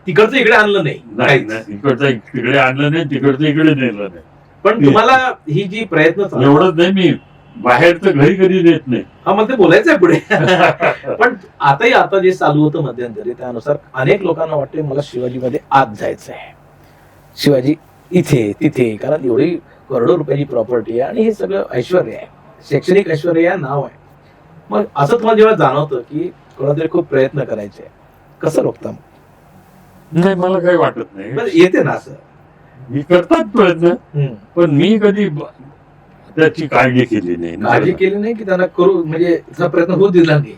तिकडचं इकडे आणलं नाही. इकडचं तिकडे आणलं नाही, तिकडचं इकडे नेलं नाही. पण तुम्हाला ही जी प्रयत्न एवढंच नाही, मी बाहेरचं घरी कधी देत नाही. हा, मग ते बोलायचंय पुढे. पण आता जे चालू होतं मध्यंतरी, त्यानुसार अनेक लोकांना वाटते मला शिवाजीमध्ये आत जायचं आहे, शिवाजी इथे तिथे, कारण एवढी करोडो रुपयाची प्रॉपर्टी आहे आणि हे सगळं ऐश्वर आहे, शैक्षणिक ऐश्वर या नाव आहे. मग असं तुम्हाला जेव्हा जाणवतं की कोणातरी खूप प्रयत्न करायचे, कसं रोखता? नाही, मला काही वाटत नाही. येते ना असं, मी करतात प्रयत्न, पण मी कधी त्याची काळजी केली नाही की त्यांना करू म्हणजे प्रयत्न होऊ दिला नाही.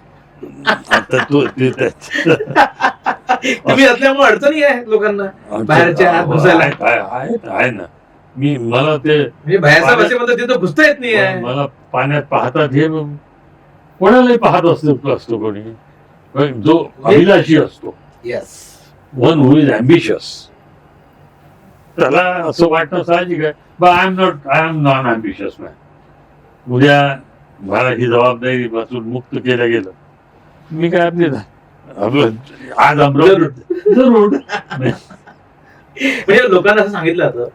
आता तुम्ही असल्यामुळे अडचणी आहे लोकांना बाहेरच्या आत घुसायला. आहे ना, मला ते म्हणजे बाहेरच्या भाषेमध्ये तिथं घुसता येत नाही. मला पाण्यात पाहतात, हे कोणालाही पाहत असतो कोणी जो अभिलाषी असतो. Yes, one who is ambitious, त्याला असं वाटतं साहजिक आहे. But I am non ambitious man. उद्या मला ही जबाबदारी पासून मुक्त केलं गेलं, मी काय आज अमरावती जरूर. म्हणजे लोकांना असं सांगितलं जातं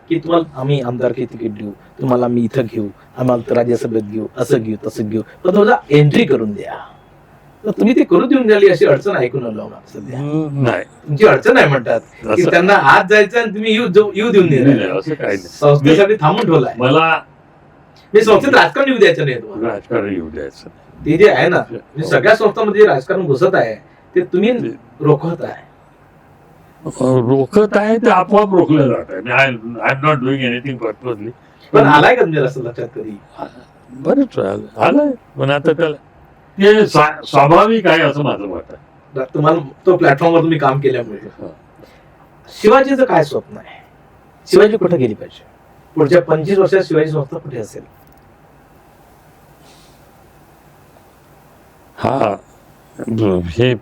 की तुम्हाला आम्ही आमदारकी तिकीट देऊ, तुम्हाला आम्ही इथं घेऊ, आम्हाला राज्यसभेत घेऊ, असं घेऊ तसं घेऊ, पण तुझा एंट्री करून द्या. तर तुम्ही ते करू देऊन द्याली अशी अडचण ऐकून आलो आम्हाला सध्या. नाही तुमची अडचण आहे म्हणतात की असं त्यांना आज जायचं आणि तुम्ही येऊ देऊन नाही, द्या. असं काही नाही. संस्थेसाठी थांबून ठेवलाय. मला मी संस्थेत राजकारण येऊ द्यायचं नाही तुम्हाला. राजकारण येऊ द्यायचं नाही. ते जे आहे ना, म्हणजे सगळ्या संस्थांमध्ये राजकारण घुसत आहे ते तुम्ही रोखत आहे. रोखत आहे ते आपोआप रोखलं जात आहे. I am not doing anything purposely. पण आलाय का तुमच्या असं लक्षात कधी? बरंच आलंय, पण आता त्याला ते स्वाभाविक आहे असं माझं मत आहे. तुम्हाला तो प्लॅटफॉर्मवर तुम्ही काम केल्यामुळे. हा. शिवाजीचं काय स्वप्न आहे? शिवाजी कुठे गेली पाहिजे पुढच्या 25 वर्षात? शिवाजी संस्था कुठे असेल? हा हे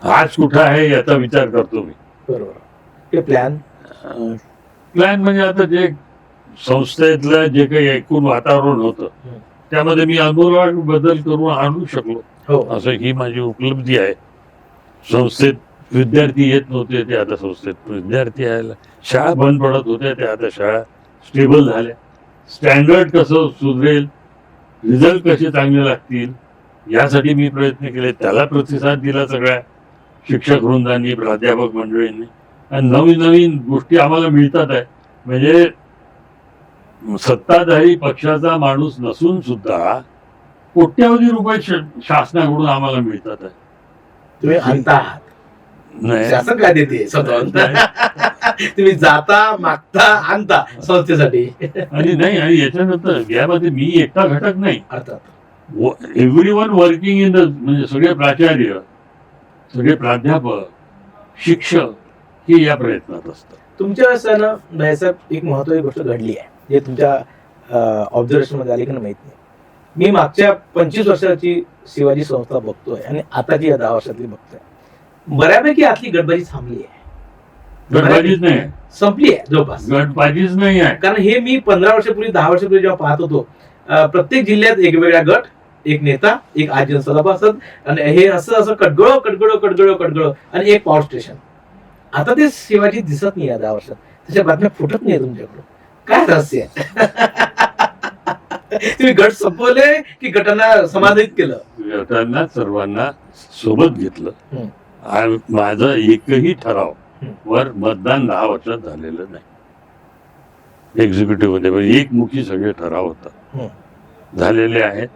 आज कुठं आहे याचा विचार करतो मी. बरोबर. ते प्लॅन प्लॅन म्हणजे आता जे संस्थेतलं जे काही एकूण वातावरण होतं त्यामध्ये मी आमूलाग्र बदल करून आणू शकलो हो. असं ही माझी उपलब्धी आहे. संस्थेत विद्यार्थी येत नव्हते ते आता संस्थेत विद्यार्थी यायला, शाळा बंद पडत होत्या त्या आता शाळा स्टेबल झाल्या, स्टँडर्ड कसं सुधरेल, रिझल्ट कसे चांगले लागतील यासाठी मी प्रयत्न केले. त्याला प्रतिसाद दिला सगळ्या शिक्षक वृंदांनी, प्राध्यापक मंडळींनी, आणि नवीन नवीन गोष्टी आम्हाला मिळतात आहे. म्हणजे सत्ताधारी पक्षाचा माणूस नसून सुद्धा कोट्यावधी रुपये शासनाकडून आम्हाला मिळतात आहे. तुम्ही आणता आहात, नाही शासन काय देते तुम्ही जाता, मागता, आणता संस्थेसाठी. आणि नाही, आणि याच्यानंतर यामध्ये मी एकटा घटक नाही. अर्थात एव्हरीवन वर्किंग इन द, म्हणजे सगळे प्राचार्य, सगळे प्राध्यापक, शिक्षक हे या प्रयत्नात असतात. तुमच्या वेळेस आहे ना भाईसाहेब, एक महत्वाची गोष्ट घडली आहे जे तुमच्या ऑब्झर्वेशन मध्ये आली की माहित नाही. मी मागच्या 25 वर्षाची शिवाजी संस्था बघतोय आणि आताची या 10 वर्षातली बघतोय. बऱ्यापैकी आतली गटबाजी थांबली आहे, गटबाजीच नाही, संपली आहे जवळपास. गटबाजीच नाही आहे. कारण हे मी 15 वर्षापूर्वी 10 वर्षापूर्वी जेव्हा पाहत होतो, प्रत्येक जिल्ह्यात एक वेगळा गट, एक नेता, एक आजीवन सभासद, आणि हे असं असं कडगळ कडगळ कडगळ कडगळ, आणि एक पॉवर स्टेशन. आता ते शिवाजी दिसत नाही या 10 वर्षात. त्याच्या बातम्या फुटत नाही तुमच्याकडून. काय रहस्य आहे? तुम्ही गट संपवले की गटांना समाधानित केलं? गटांना सर्वांना सोबत घेतलं. माझं एकही ठराव वर मतदान 10 वर्षात झालेलं नाही. एक्झिक्युटिव्ह मध्ये एकमुखी सगळे ठराव होतात झालेले आहेत.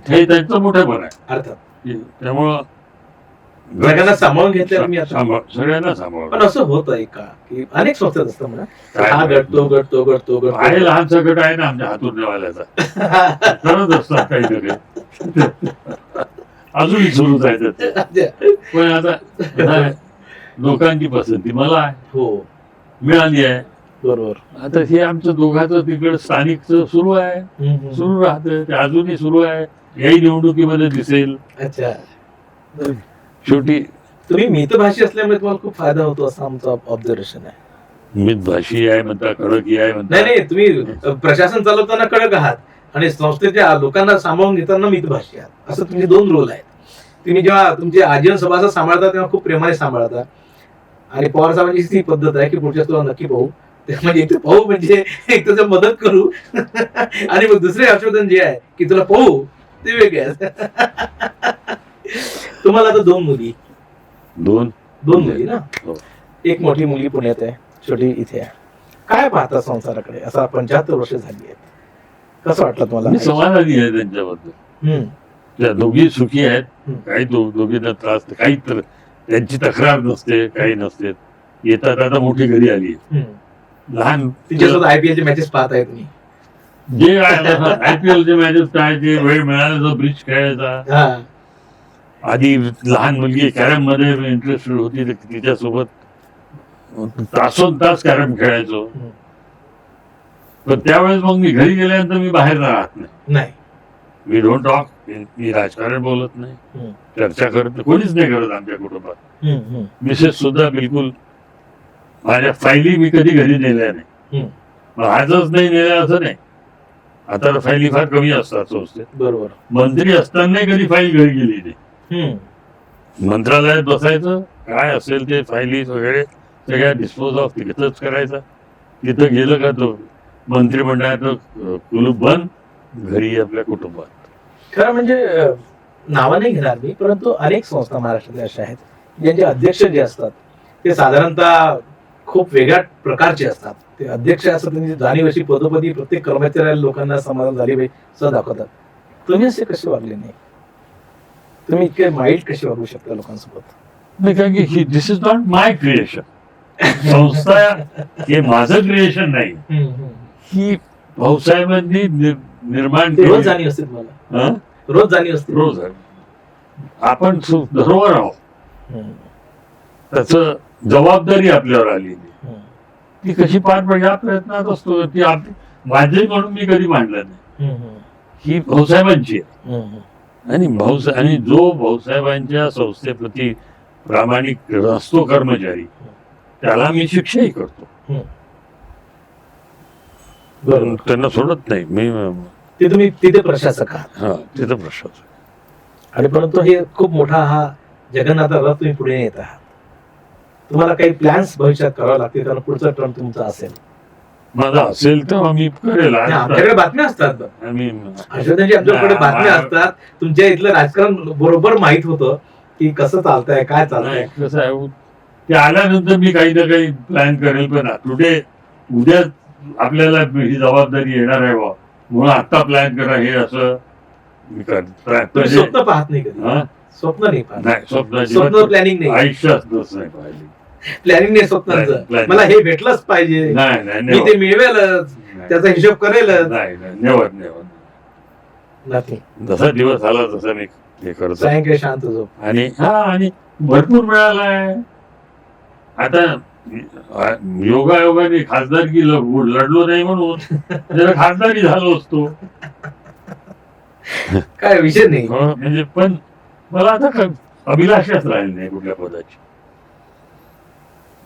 हे त्यांचं मोठेपण आहे. अर्थात त्यामुळं सगळ्यांना सांभाळून घेतलं मी आता. सगळ्यांना सांभाळ. पण असं होत आहे का की अनेक संस्थेत असतं म्हणा, काय हा गट तो गट तो गट तो गट आहे, लहानसा गट आहे ना आमच्या हातूरवाल्याचा, करत असतात काहीतरी, अजूनही सुरूच आहे त्याचं. पण आता लोकांची पसंती मला आहे, हो मिळाली आहे. बरोबर. आता हे आमचं दोघांचं तिकडे स्थानिकचं सुरू आहे, सुरू राहतं, ते अजूनही सुरू आहे. याही निवडणुकीमध्ये दिसेल. अच्छा. शेवटी तुम्ही मितभाषी असल्यामुळे तुम्हाला खूप फायदा होतो असं आमचं ऑब्झर्वेशन आहे. मितभाषी आहे म्हणता, कडकी आहे म्हणता. नाही नाही, तुम्ही प्रशासन चालवताना कडक आहात आणि संस्थेच्या लोकांना सांभाळून घेताना मितभाषी आहात. असं तुमचे 2 रोल आहेत. तुम्ही जेव्हा तुमचे आजीवन सभासद सांभाळता तेव्हा खूप प्रेमाने सांभाळता, आणि पवार साहेबांची ती पद्धत आहे की पुढच्या तुला नक्की पाहू, म्हणजे इथे पाहू म्हणजे एक तुझं मदत करू आणि मग दुसरे हर्षवर्धन जे आहे की तुला पाहू, ते वेगळे आहे. तुम्हाला आता 2 मुली, 2 मुली ना? हो. एक मोठी मुलगी पुण्यात आहे, छोटी इथे आहे. काय पाहता संसाराकडे? असा 75 वर्ष झाली आहेत, कसं वाटलं मी तुम्हाला? समाधानी आहे त्यांच्याबद्दल. त्या दोघी सुखी आहेत. काही दोघींना त्रास, काही तर त्यांची तक्रार नसते, काही नसते. येतात. आता मोठी घरी आली, लहान तिच्यासोबत IPL चे मॅचेस पाहताय तुम्ही? जे IPL चे मॅचेस काय, वेळ मिळाला तर ब्रिज खेळायचा. आधी लहान मुलगी कॅरम मध्ये इंटरेस्टेड होती, तिच्यासोबत तासोन तास कॅरम खेळायचो. पण त्यावेळेस मग मी घरी गेल्यानंतर मी बाहेर राहत नाही. We don't talk. मी राजकारण बोलत नाही, चर्चा करत, कोणीच नाही करत आमच्या कुटुंबात. मिसेस सुद्धा बिलकुल. माझ्या फायली मी कधी घरी नेल्या नाही. आजच नाही नेल्या असं नाही. आता फायली फार कमी असतात संस्थेत. बरोबर. मंत्री असतानाही कधी फाईल घरी गेली नाही. मंत्रालयात बसायचं, काय असेल ते फायली वगैरे सगळ्या डिस्पोज ऑफ तिथंच करायचा. तिथं गेलं का तो मंत्रिमंडळाचं कुलूप बंद, घरी आपल्या कुटुंबात. खरं म्हणजे नावं नाही घेणार मी, परंतु अनेक संस्था महाराष्ट्रातल्या अशा आहेत ज्यांचे अध्यक्ष जे असतात ते साधारणतः खूप वेगळ्या प्रकारचे असतात. ते अध्यक्ष असतात त्यांची जाणीव अशी पदोपदी प्रत्येक कर्मचाऱ्याला लोकांना समाधान झाली पाहिजे असं दाखवतात. तुम्ही असे कसे वागले नाही? तुम्ही इतके माइल्ड कसे वागू शकता लोकांसोबत? नाही, कारण की दिस इज नॉट माय क्रिएशन. संस्था हे माझं क्रिएशन नाही, ही भाऊसाहेबांनी निर्माण ते रोज केली. जाणीव असते तुम्हाला? हं? रोज जाणीव असते? रोज आहे. आपण धरोहर आहोत, त्याच जबाबदारी आपल्यावर आलेली, ती कशी पार पाडली या प्रयत्नात असतो. ती माझे म्हणून मी कधी मांडलं नाही, ही भाऊसाहेबांची आहे. आणि जो भाऊसाहेबांच्या संस्थेप्रती प्रामाणिक असतो कर्मचारी, त्याला मी शिक्षाही करतो, बरोबर. त्यांना सोडत नाही मी. ते तुम्ही तिथे प्रशासक आहात. हा, तिथं प्रश्न. आणि परंतु हे खूप मोठा हा जगन्नाथ रथ तुम्ही पुढे येत आहात. तुम्हाला काही प्लॅन्स भविष्यात करावे लागतील, कारण पुढचा टर्म तुमचा असेल. माझा असेल तर आम्ही करेल. आणि आमच्याकडे बातम्या असतात, आम्ही हर्षवर्धनजी, आमच्याकडे बातम्या असतात. तुमच्या इथलं राजकारण बरोबर माहित होतं की कसं चालतंय, काय चालतंय. नाही, कसं आहे, ते आल्यानंतर मी काही ना काही प्लॅन करेल. पण उद्या आपल्याला ही जबाबदारी येणार आहे बा, म्हणून आता प्लॅन करा हे असं मी तुम्ही स्वप्न पाहत नाही कधी? हा? स्वप्न नाही पाहत? नाही, स्वप्न स्वप्न प्लॅनिंग नाही, आयुष्यातच नाही पाहिजे. प्लॅनिंग नाही स्वप्नांचं. Planning. मला हे भेटलंच पाहिजे, नाही नाही मी ते मिळवेलच, नाही. त्याचा हिशोब करेलच. नाही नाही, नेवर नेवर. नथिंग. जसा दिवस आला तसा मी हे करतो. सायंकाळी शांत झोप. आणि भरपूर मिळालाय. आता योगायोगाने खासदारकी लढलो नाही म्हणून जरा खासदारी झालो असतो. काय विषय नाही. म्हणजे पण मला आता अभिलाषाच राहिली नाही कुठल्या पदाची.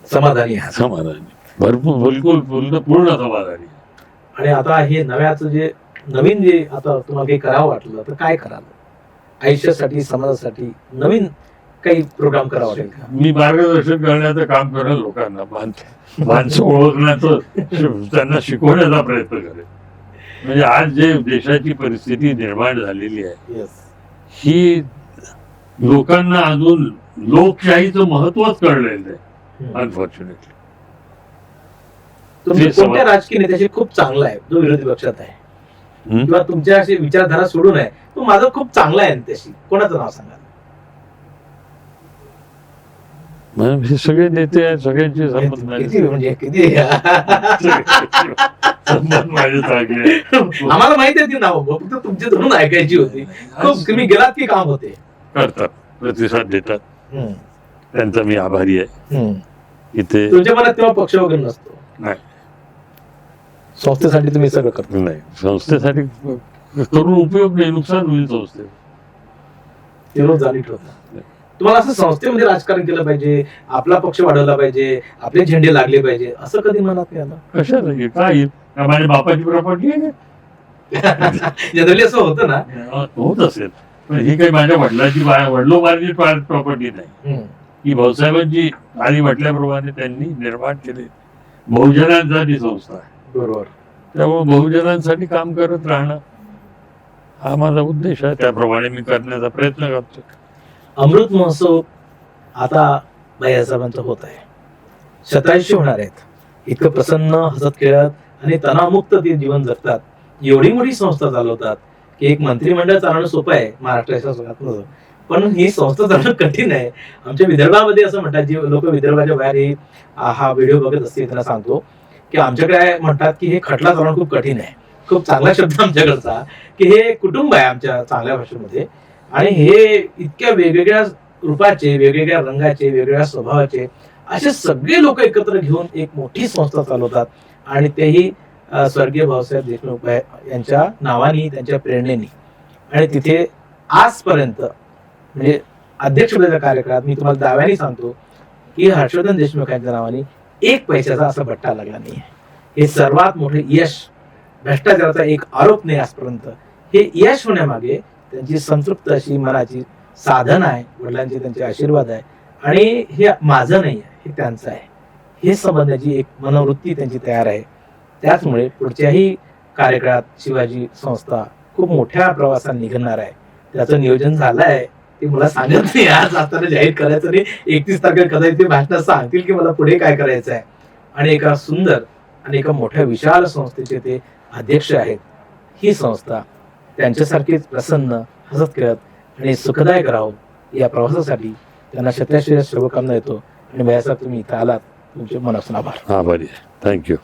समाधानी आहात. समाधानी, भरपूर, बिलकुल पूर्ण समाधानी. आणि आता हे नव्याचं जे नवीन जे आता तुम्हाला काही करावं वाटलं तर काय कराल? आयुष्यासाठी, समाजासाठी नवीन काही प्रोग्राम करावा वाटेल का? मी मार्गदर्शन करण्याचं काम करेल लोकांना, माणसं ओळखण्याचं, त्यांना शिकवण्याचा प्रयत्न करेल. म्हणजे आज जे देशाची परिस्थिती निर्माण झालेली आहे, येस. ही लोकांना अजून लोकशाहीचं महत्वच कळलेलं आहे. अनफॉर्च्युनेटली तुमच्या कोणत्या राजकीय नेत्याशी खूप चांगला आहे जो विरोधी पक्षात आहे, किंवा तुमच्या अशी विचारधारा सोडून आहे तो माझा खूप चांगला आहे त्याशी, कोणाचं नाव सांगा? हे सगळे नेते आहेत, सगळ्यांचे संबंध किती म्हणजे किती संबंध माझे चांगले. आम्हाला माहिती आहे ती नाव, फक्त तुमची धरून ऐकायची होती. खूप तुम्ही गेलात की काम होते? करतात, प्रतिसाद देतात, त्यांचा मी आभारी आहे. इथे तुमच्या मनात तेव्हा पक्ष वगैरे नसतो? नाही संस्थेसाठी तुम्ही सगळं करतो? नाही, संस्थेसाठी करून उपयोग नाही, नुकसान होईल संस्थे. ते रोज जाणीव ठेवतात. तुम्हाला असं संस्थेमध्ये राजकारण केलं पाहिजे, आपला पक्ष वाढवला पाहिजे, आपले झेंडे लागले पाहिजे, असं कधी मनात नाही आलं? कशाला काय येईल? माझ्या बापाची प्रॉपर्टी आहे जनरली असं होतं ना. होत असेल, पण ही काही माझ्या वडिलोपार्जित प्रॉपर्टी नाही. ही भाऊसाहेबांची आधी म्हटल्याप्रमाणे त्यांनी निर्माण केली बहुजनांसाठी संस्था आहे. बरोबर. त्यामुळे बहुजनांसाठी काम करत राहणं हा माझा उद्देश आहे. त्याप्रमाणे मी करण्याचा प्रयत्न करतो. अमृत महोत्सव आता बाळासाहेबांचा होत आहे, 27 होणार आहेत. इतकं प्रसन्न, हसत खेळत आणि तणावमुक्त ते जीवन जगतात. एवढी मोठी संस्था चालवतात की एक मंत्रिमंडळ चालवणं सोपं आहे महाराष्ट्राच्या सगळ्यात, पण ही संस्था चालवणं कठीण आहे. आमच्या विदर्भामध्ये असं म्हणतात, जे लोक विदर्भाच्या बाहेर हा व्हिडिओ बघत असतील त्यांना सांगतो की आमच्याकडे म्हणतात की हे खटला चालवणं खूप कठीण आहे. खूप चांगला शब्द आमच्याकडचा, की हे कुटुंब आहे आमच्या चांगल्या भाषेमध्ये, आणि हे इतक्या वेगवेगळ्या रूपाचे, वेगवेगळ्या रंगाचे, वेगवेगळ्या स्वभावाचे असे सगळे लोक एकत्र घेऊन एक मोठी संस्था चालवतात. आणि तेही स्वर्गीय भाऊसाहेब देशमुख यांच्या नावाने, त्यांच्या प्रेरणेने. आणि तिथे आजपर्यंत म्हणजे अध्यक्षपदाच्या कार्यकाळात मी तुम्हाला दाव्याने सांगतो की हर्षवर्धन देशमुख यांच्या नावाने 1 पैशाचा असा भट्टा लागला नाही. हे सर्वात मोठे यश, भ्रष्टाचाराचा एक आरोप नाही आजपर्यंत. हे यश होण्यामागे त्यांची संतृप्त अशी मनाची साधना आहे, वडिलांचे त्यांचे आशीर्वाद आहे. आणि हे माझं नाही आहे, हे त्यांचं आहे. हे समजण्याची एक मनोवृत्ती त्यांची तयार आहे. त्याचमुळे पुढच्याही कार्यकाळात शिवाजी संस्था खूप मोठ्या प्रवासात निघणार आहे. त्याचं नियोजन झालं आहे, ते मला सांगत नाही आज असताना जाहीर करायचं नाही. 31 तारखेला कदाचित ते भाषणात सांगतील की मला पुढे काय करायचं आहे. आणि एका सुंदर आणि एका मोठ्या विशाल संस्थेचे ते अध्यक्ष आहेत. ही संस्था त्यांच्यासारखीच प्रसन्न, हसत खेळत आणि सुखदायक राहो या प्रवासासाठी त्यांना शतशः शुभकामना देतो. आणि भैयासाहेब, तुम्ही इथं आलात, तुमचे मनापासून आभार. आभारी आहे. थँक्यू.